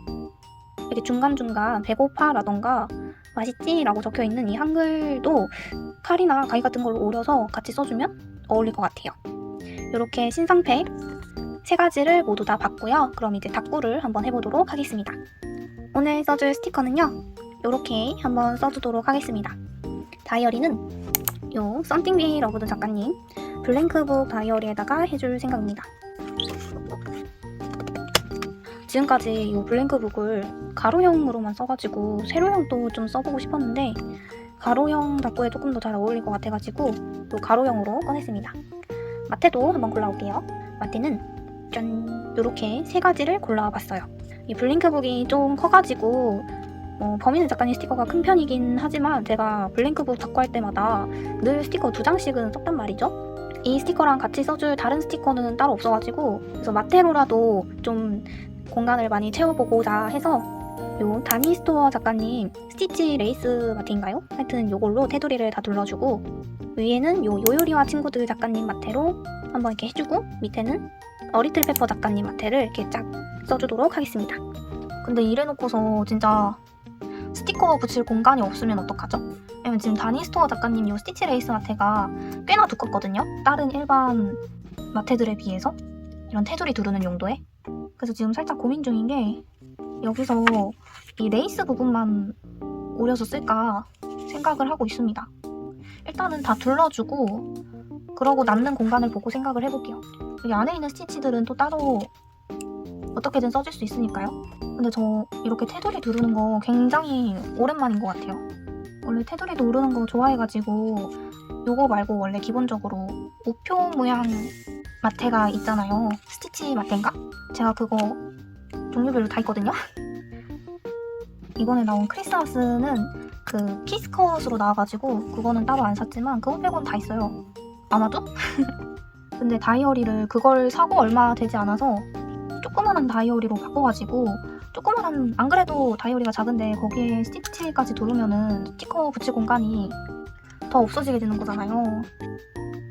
이렇게 중간중간 배고파 라던가 맛있지 라고 적혀있는 이 한글도 칼이나 가위 같은 걸로 오려서 같이 써주면 어울릴 것 같아요. 이렇게 신상팩 3가지를 모두 다 봤고요. 그럼 이제 닦구를 한번 해보도록 하겠습니다. 오늘 써줄 스티커는요, 이렇게 한번 써주도록 하겠습니다. 다이어리는 요 썬팅비 러브드 작가님 블랭크북 다이어리에다가 해줄 생각입니다. 지금까지 이 블랭크북을 가로형으로만 써가지고 세로형도 좀 써보고 싶었는데 가로형 닦구에 조금 더 잘 어울릴 것 같아가지고 이 가로형으로 꺼냈습니다. 마테도 한번 골라올게요. 마테는 짠! 이렇게 3가지를 골라봤어요. 이 블랭크북이 좀 커가지고 범인은 작가님 스티커가 큰 편이긴 하지만 제가 블랭크북 닦고 할 때마다 늘 스티커 2장씩은 썼단 말이죠. 이 스티커랑 같이 써줄 다른 스티커는 따로 없어가지고 그래서 마테로라도 좀 공간을 많이 채워보고자 해서 요 다니스토어 작가님 스티치 레이스 마테인가요? 하여튼 요걸로 테두리를 다 둘러주고 위에는 요 요요리와 친구들 작가님 마테로 한번 이렇게 해주고 밑에는 어리틀 페퍼 작가님 마테를 이렇게 쫙 써주도록 하겠습니다. 근데 이래놓고서 진짜 스티커 붙일 공간이 없으면 어떡하죠? 왜냐면 지금 다니스토어 작가님 요 스티치 레이스 마테가 꽤나 두껍거든요? 다른 일반 마테들에 비해서 이런 테두리 두르는 용도에. 그래서 지금 살짝 고민 중인 게 여기서 이 레이스 부분만 오려서 쓸까 생각을 하고 있습니다. 일단은 다 둘러주고 그러고 남는 공간을 보고 생각을 해볼게요. 여기 안에 있는 스티치들은 또 따로 어떻게든 써줄 수 있으니까요. 근데 저 이렇게 테두리 두르는 거 굉장히 오랜만인 것 같아요. 원래 테두리 두르는 거 좋아해가지고 요거 말고 원래 기본적으로 우표 모양 마테가 있잖아요. 스티치 마테인가? 제가 그거 종류별로 다 있거든요. 이번에 나온 크리스마스는 그 키스컷으로 나와가지고 그거는 따로 안 샀지만 그거 빼고는 다 있어요. 아마도? 근데 다이어리를 그걸 사고 얼마 되지 않아서 조그만한 다이어리로 바꿔가지고 조그만한, 안 그래도 다이어리가 작은데 거기에 스티치까지 두르면은 스티커 붙일 공간이 더 없어지게 되는 거잖아요.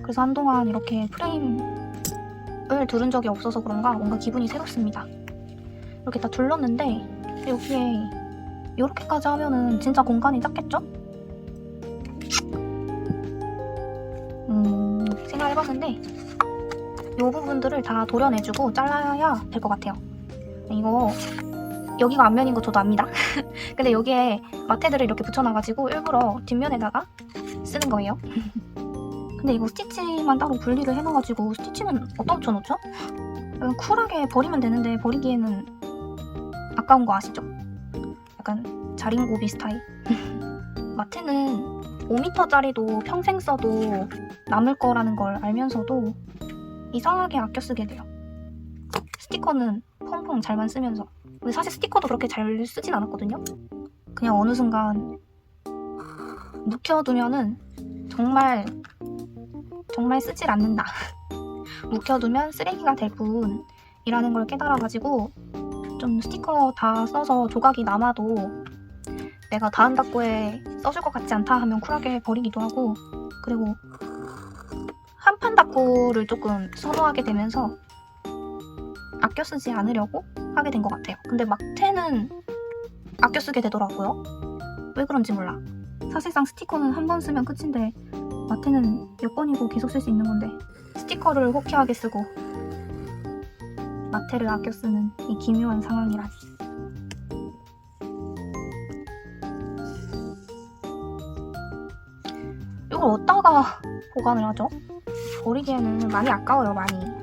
그래서 한동안 이렇게 프레임을 두른 적이 없어서 그런가 뭔가 기분이 새롭습니다. 이렇게 다 둘렀는데 여기에 이렇게까지 하면은 진짜 공간이 작겠죠? 생각해봤는데 이 부분들을 다 도려내주고 잘라야 될 것 같아요. 이거 여기가 앞면인 거 저도 압니다. 근데 여기에 마테들을 이렇게 붙여놔가지고 일부러 뒷면에다가 쓰는 거예요. 근데 이거 스티치만 따로 분리를 해놔가지고 스티치는 어디다 붙여놓죠? 쿨하게 버리면 되는데 버리기에는 아까운 거 아시죠? 약간 자린고비 스타일. 마테는 5m짜리도 평생 써도 남을 거라는 걸 알면서도 이상하게 아껴 쓰게 돼요. 스티커는 펑펑 잘만 쓰면서. 근데 사실 스티커도 그렇게 잘 쓰진 않았거든요. 그냥 어느 순간 묵혀두면은 정말 쓰질 않는다. 묵혀두면 쓰레기가 될 뿐이라는 걸 깨달아가지고 좀 스티커 다 써서 조각이 남아도 내가 다음 닦고에 써줄 것 같지 않다 하면 쿨하게 버리기도 하고, 그리고 한판 닦고를 조금 선호하게 되면서 아껴 쓰지 않으려고 하게 된 것 같아요. 근데 마테는 아껴 쓰게 되더라고요. 왜 그런지 몰라. 사실상 스티커는 한 번 쓰면 끝인데 마테는 몇 번이고 계속 쓸 수 있는 건데 스티커를 호쾌하게 쓰고 마테를 아껴 쓰는 이 기묘한 상황이라니. 이걸 어디다가 보관을 하죠? 버리기에는 많이 아까워요, 많이.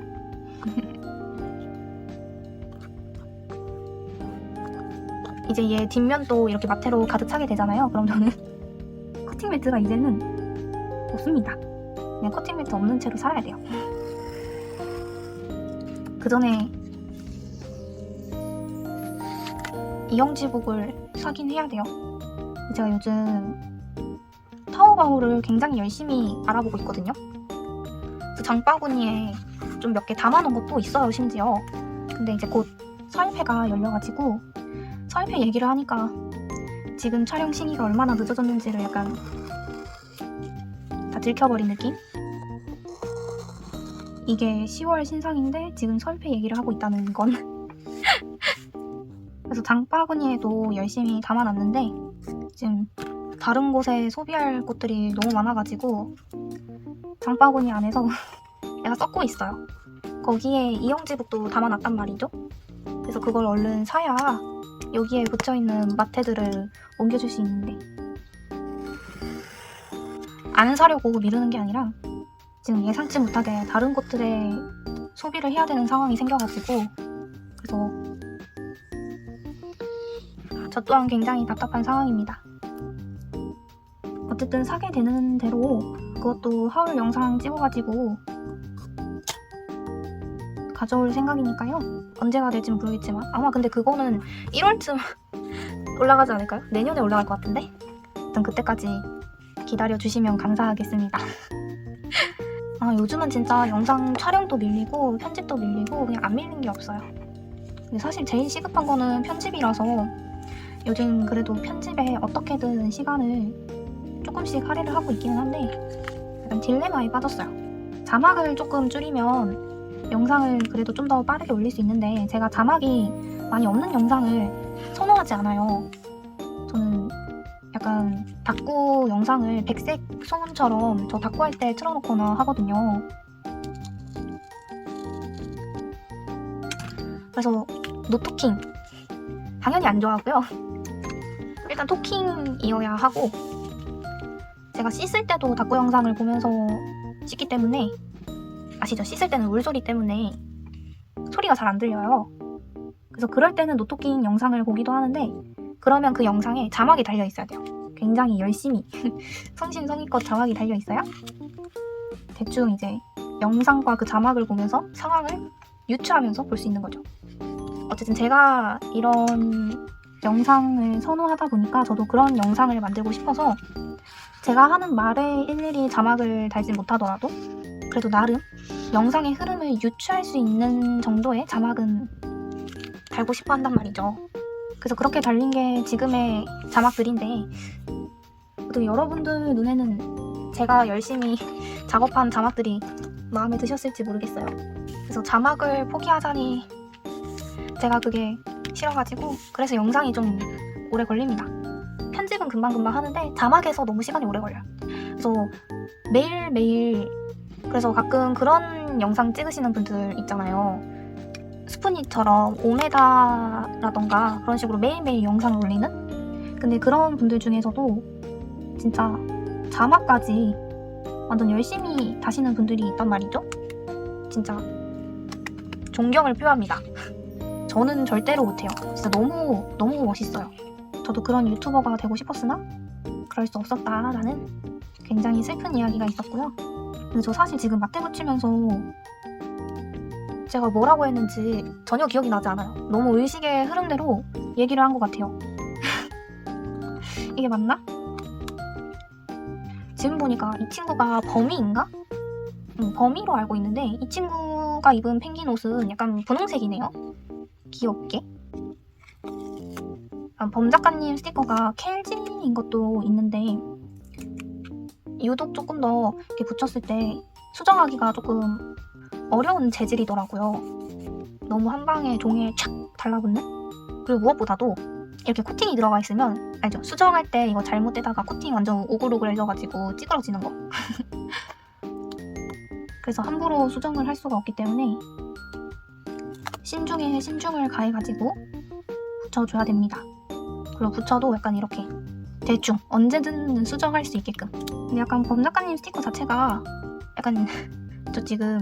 이제 얘 뒷면도 이렇게 마테로 가득 차게 되잖아요. 그럼 저는 커팅 매트가 이제는 없습니다. 그냥 커팅 매트 없는 채로 살아야 돼요. 그 전에 이영지복을 사긴 해야 돼요. 제가 요즘 타오바오를 굉장히 열심히 알아보고 있거든요. 그 장바구니에 좀 몇 개 담아놓은 것도 있어요, 심지어. 근데 이제 곧 서일패가 열려가지고 서일패 얘기를 하니까 지금 촬영 시기가 얼마나 늦어졌는지를 약간 다 들켜버린 느낌? 이게 10월 신상인데 지금 서일패 얘기를 하고 있다는 건. 그래서 장바구니에도 열심히 담아놨는데 지금 다른 곳에 소비할 곳들이 너무 많아가지고 장바구니 안에서 내가 썩고 있어요. 거기에 이영지북도 담아놨단 말이죠. 그래서 그걸 얼른 사야 여기에 붙여있는 마테들을 옮겨줄 수 있는데 안 사려고 미루는 게 아니라 지금 예상치 못하게 다른 곳들에 소비를 해야 되는 상황이 생겨가지고, 그래서 저 또한 굉장히 답답한 상황입니다. 어쨌든 사게 되는 대로 그것도 하울 영상 찍어가지고 가져올 생각이니까요. 언제가 될진 모르겠지만 아마 근데 그거는 1월쯤 올라가지 않을까요? 내년에 올라갈 것 같은데? 일단 그때까지 기다려주시면 감사하겠습니다. 요즘은 진짜 영상 촬영도 밀리고 편집도 밀리고 그냥 안 밀린 게 없어요. 근데 사실 제일 시급한 거는 편집이라서 요즘 그래도 편집에 어떻게든 시간을 조금씩 할애를 하고 있기는 한데 약간 딜레마에 빠졌어요. 자막을 조금 줄이면 영상을 그래도 좀 더 빠르게 올릴 수 있는데 제가 자막이 많이 없는 영상을 선호하지 않아요. 저는 약간 닭구 영상을 백색 소음처럼 저 닭구 할 때 틀어놓거나 하거든요. 그래서 노토킹 당연히 안 좋아하고요. 일단 토킹이어야 하고, 제가 씻을 때도 닭구 영상을 보면서 씻기 때문에 아시죠? 씻을 때는 물소리 때문에 소리가 잘 안 들려요. 그래서 그럴 때는 노토킹 영상을 보기도 하는데 그러면 그 영상에 자막이 달려 있어야 돼요. 굉장히 열심히 성심성의껏 자막이 달려 있어야 대충 이제 영상과 그 자막을 보면서 상황을 유추하면서 볼 수 있는 거죠. 어쨌든 제가 이런 영상을 선호하다 보니까 저도 그런 영상을 만들고 싶어서 제가 하는 말에 일일이 자막을 달진 못하더라도 그래도 나름 영상의 흐름을 유추할 수 있는 정도의 자막은 달고 싶어 한단 말이죠. 그래서 그렇게 달린 게 지금의 자막들인데 또 여러분들 눈에는 제가 열심히 작업한 자막들이 마음에 드셨을지 모르겠어요. 그래서 자막을 포기하자니 제가 그게 싫어가지고 그래서 영상이 좀 오래 걸립니다. 편집은 금방금방 하는데 자막에서 너무 시간이 오래 걸려요. 그래서 매일매일 그래서 가끔 그런 영상 찍으시는 분들 있잖아요. 스푸니처럼 5m라던가 그런 식으로 매일매일 영상을 올리는? 근데 그런 분들 중에서도 진짜 자막까지 완전 열심히 다시는 분들이 있단 말이죠. 진짜 존경을 표합니다. 저는 절대로 못해요. 진짜 너무 멋있어요. 저도 그런 유튜버가 되고 싶었으나 그럴 수 없었다라는 굉장히 슬픈 이야기가 있었고요. 근데 저 사실 지금 막대부 치면서 제가 뭐라고 했는지 전혀 기억이 나지 않아요. 너무 의식의 흐름대로 얘기를 한 것 같아요. 이게 맞나? 지금 보니까 이 친구가 범이인가? 범이로 알고 있는데 이 친구가 입은 펭귄 옷은 약간 분홍색이네요. 귀엽게. 범 작가님 스티커가 켈지인 것도 있는데 유독 조금 더 이렇게 붙였을 때 수정하기가 조금 어려운 재질이더라고요. 너무 한 방에 종이에 촥 달라붙는? 그리고 무엇보다도 이렇게 코팅이 들어가 있으면 알죠? 수정할 때 이거 잘못되다가 코팅 완전 오글오글해져가지고 찌그러지는 거. 그래서 함부로 수정을 할 수가 없기 때문에 신중에 신중을 가해가지고 붙여줘야 됩니다. 그리고 붙여도 약간 이렇게 대충 언제든 수정할 수 있게끔. 근데 약간 범 작가님 스티커 자체가 약간 저 지금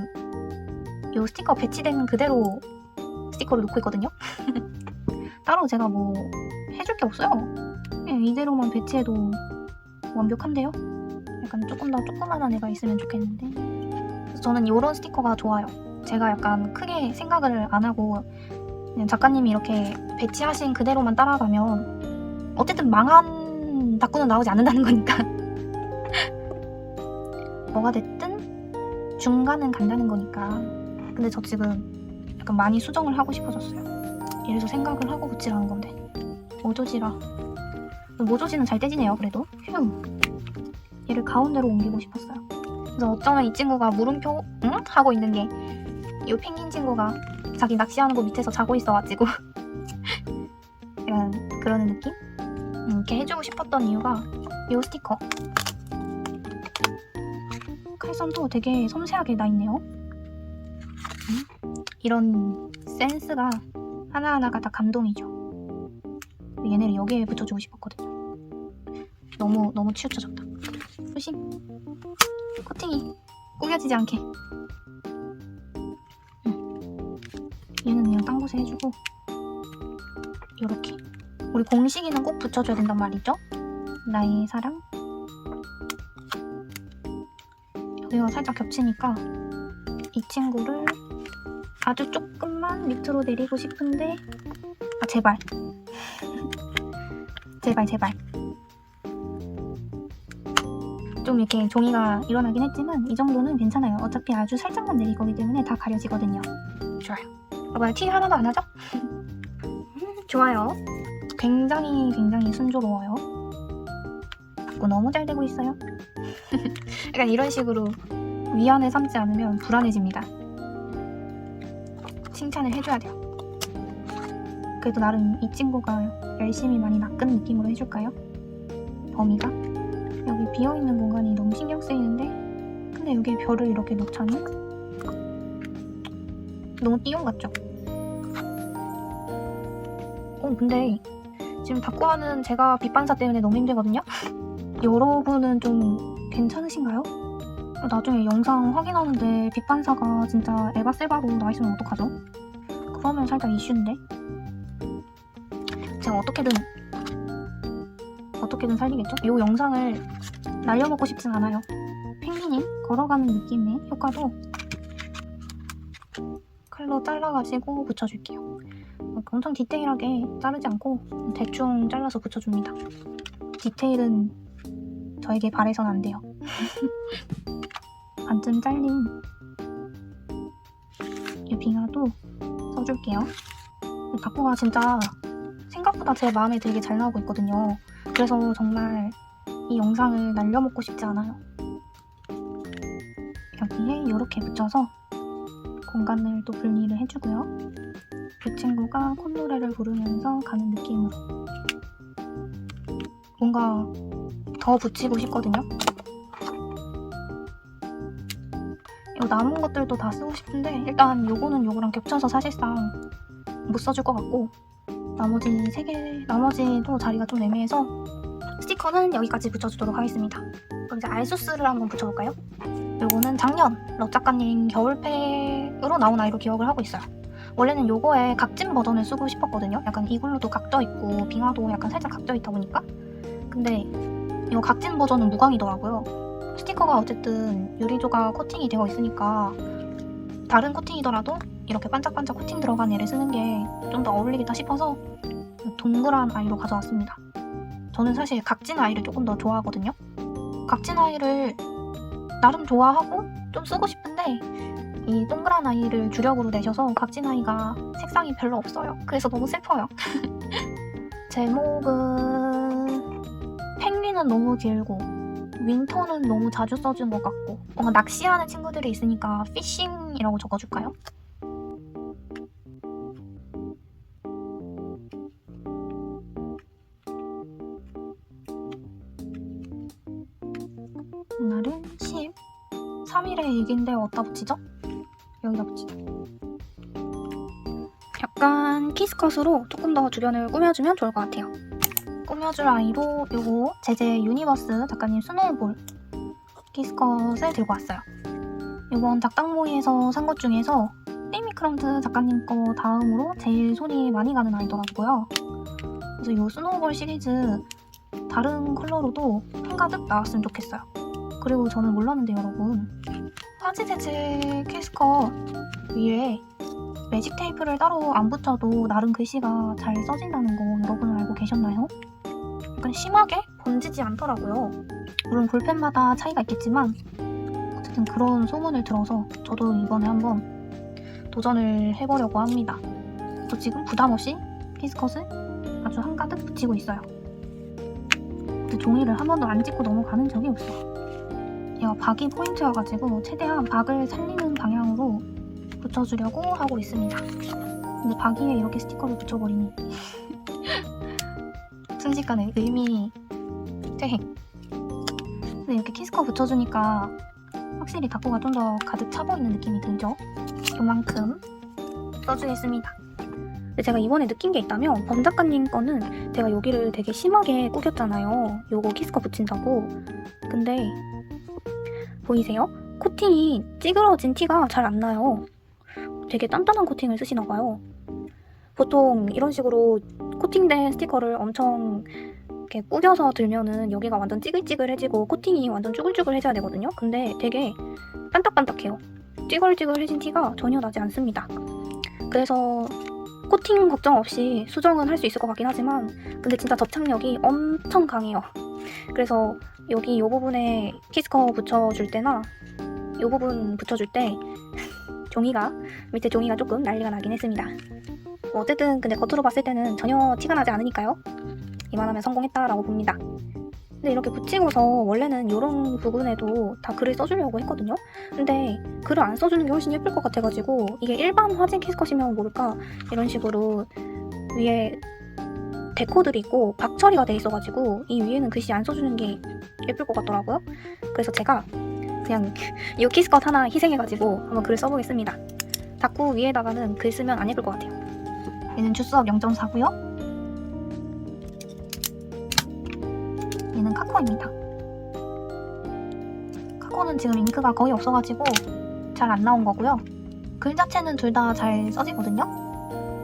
이 스티커 배치된 그대로 스티커를 놓고 있거든요. 따로 제가 뭐 해줄 게 없어요. 그냥 이대로만 배치해도 완벽한데요. 약간 조금 더 조그만한 애가 있으면 좋겠는데. 그래서 저는 이런 스티커가 좋아요. 제가 약간 크게 생각을 안 하고 그냥 작가님이 이렇게 배치하신 그대로만 따라가면 어쨌든 망한 닭구는 나오지 않는다는 거니까. 뭐가 됐든 중간은 간다는 거니까. 근데 저 지금 약간 많이 수정을 하고 싶어졌어요. 이래서 생각을 하고 붙이라는 건데 모조지라. 모조지는 잘 떼지네요. 그래도 휴. 얘를 가운데로 옮기고 싶었어요. 그래서 어쩌면 이 친구가 물음표 응? 하고 있는 게 이 펭귄 친구가 자기 낚시하는 거 밑에서 자고 있어가지고 약간 그러는 느낌? 이렇게 해주고 싶었던 이유가 이 스티커. 칼선도 되게 섬세하게 나있네요. 이런 센스가 하나하나가 다 감동이죠. 얘네를 여기에 붙여주고 싶었거든요. 너무 치우쳐졌다. 조심. 코팅이 꾸겨지지 않게. 얘는 그냥 딴 곳에 해주고 요렇게. 우리 공식이는 꼭 붙여줘야 된단 말이죠. 나의 사랑. 여기가 살짝 겹치니까 이 친구를 아주 조금만 밑으로 내리고 싶은데 제발 제발 좀 이렇게 종이가 일어나긴 했지만 이 정도는 괜찮아요. 어차피 아주 살짝만 내릴 거기 때문에 다 가려지거든요. 좋아요. 봐봐요. 티 하나도 안 하죠? 좋아요. 굉장히 순조로워요. 자꾸 너무 잘 되고 있어요. 약간 이런 식으로 위안을 삼지 않으면 불안해집니다. 칭찬을 해줘야 돼요. 그래도 나름 이 친구가 열심히 많이 낚은 느낌으로 해줄까요? 범위가? 여기 비어있는 공간이 너무 신경 쓰이는데 근데 여기에 별을 이렇게 놓자니? 너무 띠용 같죠? 근데 지금 닭구하는 제가 빛반사 때문에 너무 힘들거든요? 여러분은 좀 괜찮으신가요? 나중에 영상 확인하는데 빛반사가 진짜 에바셀바로 나있으면 어떡하죠? 그러면 살짝 이슈인데? 제가 어떻게든 살리겠죠? 이 영상을 날려먹고 싶진 않아요. 펭귄이 걸어가는 느낌의 효과도 칼로 잘라가지고 붙여줄게요. 엄청 디테일하게 자르지 않고 대충 잘라서 붙여줍니다. 디테일은 저에게 바래선 안 돼요. 반쯤 잘린 이 빙하도 써줄게요. 다쿠가 진짜 생각보다 제 마음에 들게 잘 나오고 있거든요. 그래서 정말 이 영상을 날려먹고 싶지 않아요. 여기에 이렇게 붙여서 공간을 또 분리를 해주고요. 이 친구가 콧노래를 부르면서 가는 느낌으로 뭔가 더 붙이고 싶거든요. 이 남은 것들도 다 쓰고 싶은데 일단 요거는 요거랑 겹쳐서 사실상 못 써줄 것 같고 나머지 3개, 나머지도 자리가 좀 애매해서 스티커는 여기까지 붙여주도록 하겠습니다. 그럼 이제 알수스를 한번 붙여볼까요? 요거는 작년 러 작가님 겨울팩으로 나온 아이로 기억을 하고 있어요. 원래는 요거의 각진 버전을 쓰고 싶었거든요. 약간 이글루도 각져있고 빙하도 약간 살짝 각져있다 보니까. 근데 이거 각진 버전은 무광이더라고요. 스티커가 어쨌든 유리조각 코팅이 되어 있으니까 다른 코팅이더라도 이렇게 반짝반짝 코팅 들어간 얘를 쓰는 게 좀 더 어울리겠다 싶어서 동그란 아이로 가져왔습니다. 저는 사실 각진 아이를 조금 더 좋아하거든요. 각진 아이를 나름 좋아하고 좀 쓰고 싶은데 이 동그란 아이를 주력으로 내셔서 각진 아이가 색상이 별로 없어요. 그래서 너무 슬퍼요. 제목은 펭귄은 너무 길고 윈터는 너무 자주 써준 것 같고 뭔가 낚시하는 친구들이 있으니까 피싱이라고 적어줄까요? 오늘은 13일의 일기인데 어디다 붙이죠? 여기다 붙이죠. 약간 키스컷으로 조금 더 주변을 꾸며주면 좋을 것 같아요. 꾸며줄 아이로 요거 제제 유니버스 작가님 스노우볼 키스컷을 들고 왔어요. 이건 작당모이에서 산 것 중에서 페이미크럼트 작가님 거 다음으로 제일 손이 많이 가는 아이더라고요. 그래서 이 스노우볼 시리즈 다른 컬러로도 한가득 나왔으면 좋겠어요. 그리고 저는 몰랐는데 여러분, 화지 재질 키스컷 위에 매직 테이프를 따로 안 붙여도 나름 글씨가 잘 써진다는 거 여러분은 알고 계셨나요? 약간 심하게 번지지 않더라고요. 물론 볼펜마다 차이가 있겠지만 어쨌든 그런 소문을 들어서 저도 이번에 한번 도전을 해보려고 합니다. 저 지금 부담없이 키스컷을 아주 한가득 붙이고 있어요. 근데 종이를 한 번도 안 찍고 넘어가는 적이 없어요. 얘가 박이 포인트여가지고 최대한 박을 살리는 방향으로 붙여주려고 하고 있습니다. 근데 박이에 이렇게 스티커를 붙여버리니 순식간에 의미 퇴행. 근데 이렇게 키스커 붙여주니까 확실히 다쿠가 좀 더 가득 차 보이는 느낌이 들죠? 요만큼 써주겠습니다. 근데 제가 이번에 느낀 게 있다면 범 작가님 거는 제가 여기를 되게 심하게 꾸겼잖아요. 요거 키스커 붙인다고. 근데 보이세요? 코팅이 찌그러진 티가 잘 안 나요. 되게 단단한 코팅을 쓰시나봐요. 보통 이런 식으로 코팅된 스티커를 엄청 이렇게 꾸겨서 들면은 여기가 완전 찌글찌글해지고 코팅이 완전 쭈글쭈글해져야 되거든요. 근데 되게 반딱반딱해요. 찌글찌글해진 티가 전혀 나지 않습니다. 그래서 코팅 걱정 없이 수정은 할 수 있을 것 같긴 하지만 근데 진짜 접착력이 엄청 강해요. 그래서 여기 이 부분에 키스커 붙여줄 때나 이 부분 붙여줄 때 밑에 종이가 조금 난리가 나긴 했습니다. 어쨌든 근데 겉으로 봤을 때는 전혀 티가 나지 않으니까요. 이만하면 성공했다라고 봅니다. 근데 이렇게 붙이고서 원래는 이런 부분에도 다 글을 써주려고 했거든요. 근데 글을 안 써주는 게 훨씬 예쁠 것 같아가지고 이게 일반 화진 키스컷이면 모를까 이런 식으로 위에 데코들이 있고 박처리가 돼 있어가지고 이 위에는 글씨 안 써주는 게 예쁠 것 같더라고요. 그래서 제가 그냥 이 키스컷 하나 희생해가지고 한번 글을 써보겠습니다. 다쿠 위에다가는 글 쓰면 안 예쁠 것 같아요. 얘는 주스업 0.4고요. 얘는 카코입니다. 카코는 지금 잉크가 거의 없어가지고 잘 안 나온 거고요. 글 자체는 둘 다 잘 써지거든요.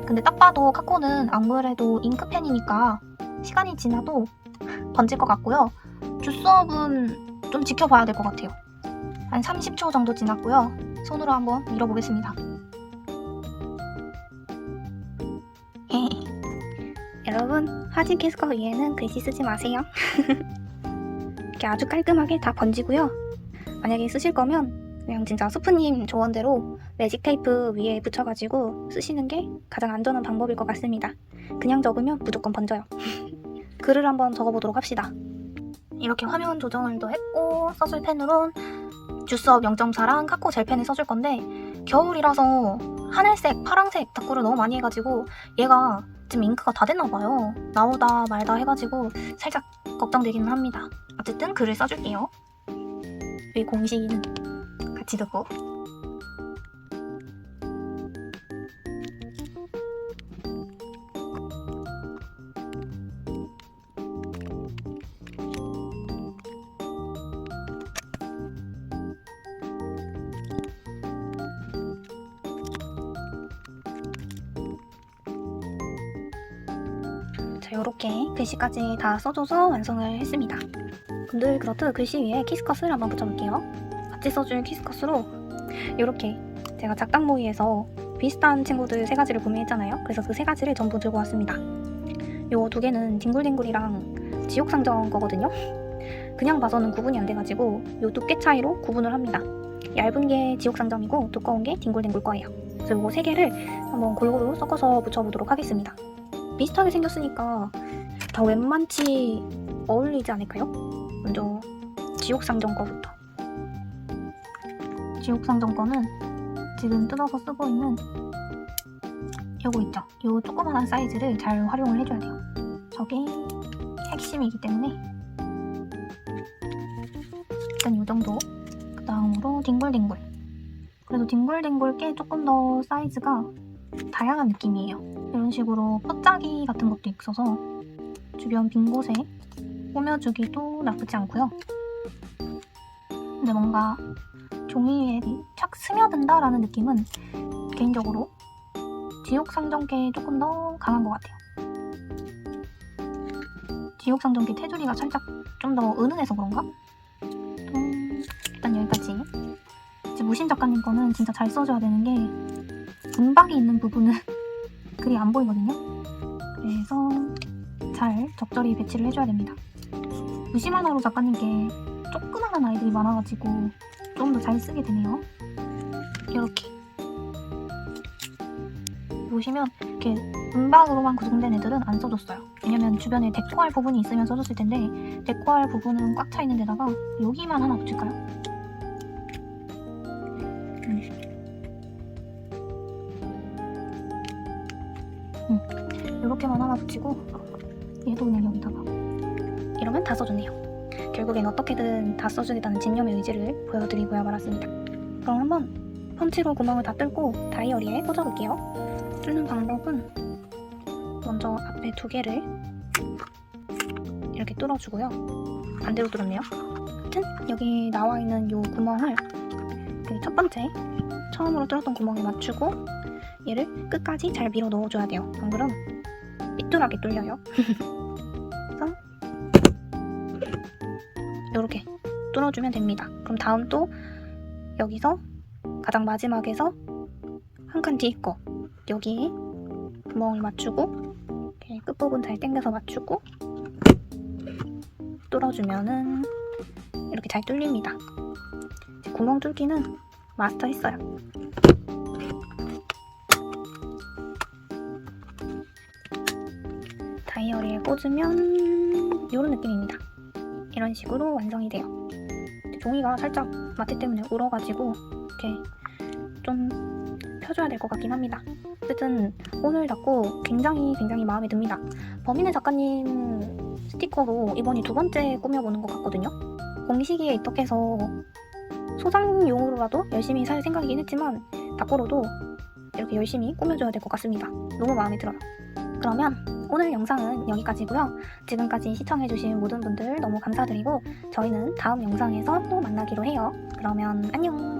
근데 딱 봐도 카코는 아무래도 잉크펜이니까 시간이 지나도 번질 것 같고요. 주스업은 좀 지켜봐야 될 것 같아요. 한 30초 정도 지났고요. 손으로 한번 밀어보겠습니다. 여러분, 화지 캐스커 위에는 글씨 쓰지 마세요. 이렇게 아주 깔끔하게 다 번지고요. 만약에 쓰실 거면 그냥 진짜 수프님 조언대로 매직 테이프 위에 붙여가지고 쓰시는 게 가장 안전한 방법일 것 같습니다. 그냥 적으면 무조건 번져요. 글을 한번 적어보도록 합시다. 이렇게 화면 조정을도 했고, 써줄 펜으론 주스업 0.4랑 카코 젤펜을 써줄 건데, 겨울이라서 하늘색, 파랑색 다꾸를 너무 많이 해가지고 얘가 지금 잉크가 다 됐나봐요. 나오다 말다 해가지고 살짝 걱정되기는 합니다. 어쨌든 글을 써줄게요. 이 공시는 같이 듣고. 자, 요렇게 글씨까지 다 써줘서 완성을 했습니다. 늘 그렇듯 글씨 위에 키스컷을 한번 붙여볼게요. 같이 써줄 키스컷으로 요렇게 제가 작당모의에서 비슷한 친구들 3가지를 구매했잖아요. 그래서 그 3가지를 전부 들고 왔습니다. 요 2개는 뒹굴뒹굴이랑 지옥상정 거거든요. 그냥 봐서는 구분이 안 돼가지고 요 두께 차이로 구분을 합니다. 얇은 게 지옥상점이고 두꺼운 게 뒹굴뒹굴 거예요. 그래서 요거 3개를 한번 골고루 섞어서 붙여보도록 하겠습니다. 비슷하게 생겼으니까 다 웬만치 어울리지 않을까요? 먼저 지옥상정 거부터. 지옥상정 거는 지금 뜯어서 쓰고 있는 요거 있죠? 요 조그만한 사이즈를 잘 활용을 해줘야 돼요. 저게 핵심이기 때문에 일단 요 정도. 그 다음으로 뒹굴뒹굴. 그래도 뒹굴뒹굴 게 조금 더 사이즈가 다양한 느낌이에요. 이런 식으로 pot자기 같은 것도 있어서 주변 빈 곳에 꾸며주기도 나쁘지 않고요. 근데 뭔가 종이 위에 착 스며든다라는 느낌은 개인적으로 지옥상정계에 조금 더 강한 것 같아요. 지옥상정계 테두리가 살짝 좀 더 은은해서 그런가? 일단 여기까지. 이제 무심 작가님 거는 진짜 잘 써줘야 되는 게 은박이 있는 부분은 글이 안 보이거든요. 그래서 잘 적절히 배치를 해줘야 됩니다. 무심하나로 작가님께 조그마한 아이들이 많아가지고 좀 더 잘 쓰게 되네요. 이렇게 보시면 이렇게 은박으로만 구성된 애들은 안 써줬어요. 왜냐면 주변에 데코할 부분이 있으면 써줬을 텐데 데코할 부분은 꽉 차 있는 데다가 여기만 하나 붙일까요? 이렇게만 하나 붙이고 얘도 그냥 여기다가. 이러면 다 써줬네요. 결국엔 어떻게든 다 써주겠다는 진념의 의지를 보여드리고야 말았습니다. 그럼 한번 펀치로 구멍을 다 뚫고 다이어리에 꽂아볼게요. 뚫는 방법은 먼저 앞에 2개를 이렇게 뚫어주고요. 반대로 뚫었네요. 하여튼 여기 나와있는 요 구멍을 첫 번째 처음으로 뚫었던 구멍에 맞추고 얘를 끝까지 잘 밀어 넣어줘야 돼요. 안 그럼 삐뚤하게 뚫려요. 그래서 이렇게 뚫어주면 됩니다. 그럼 다음 또 여기서 가장 마지막에서 한 칸 뒤 거 여기 구멍을 맞추고 이렇게 끝부분 잘 당겨서 맞추고 뚫어주면은 이렇게 잘 뚫립니다. 구멍 뚫기는 마스터했어요. 다이어리에 꽂으면 이런 느낌입니다. 이런 식으로 완성이 돼요. 종이가 살짝 마테 때문에 울어가지고 이렇게 좀 펴줘야 될 것 같긴 합니다. 어쨌든 오늘 닫고 굉장히 마음에 듭니다. 범인의 작가님 스티커로 이번이 2번째 꾸며보는 것 같거든요. 공시기에 입덕해서 소장용으로라도 열심히 살 생각이긴 했지만 닫고로도 이렇게 열심히 꾸며줘야 될 것 같습니다. 너무 마음에 들어요. 그러면 오늘 영상은 여기까지고요. 지금까지 시청해주신 모든 분들 너무 감사드리고 저희는 다음 영상에서 또 만나기로 해요. 그러면 안녕!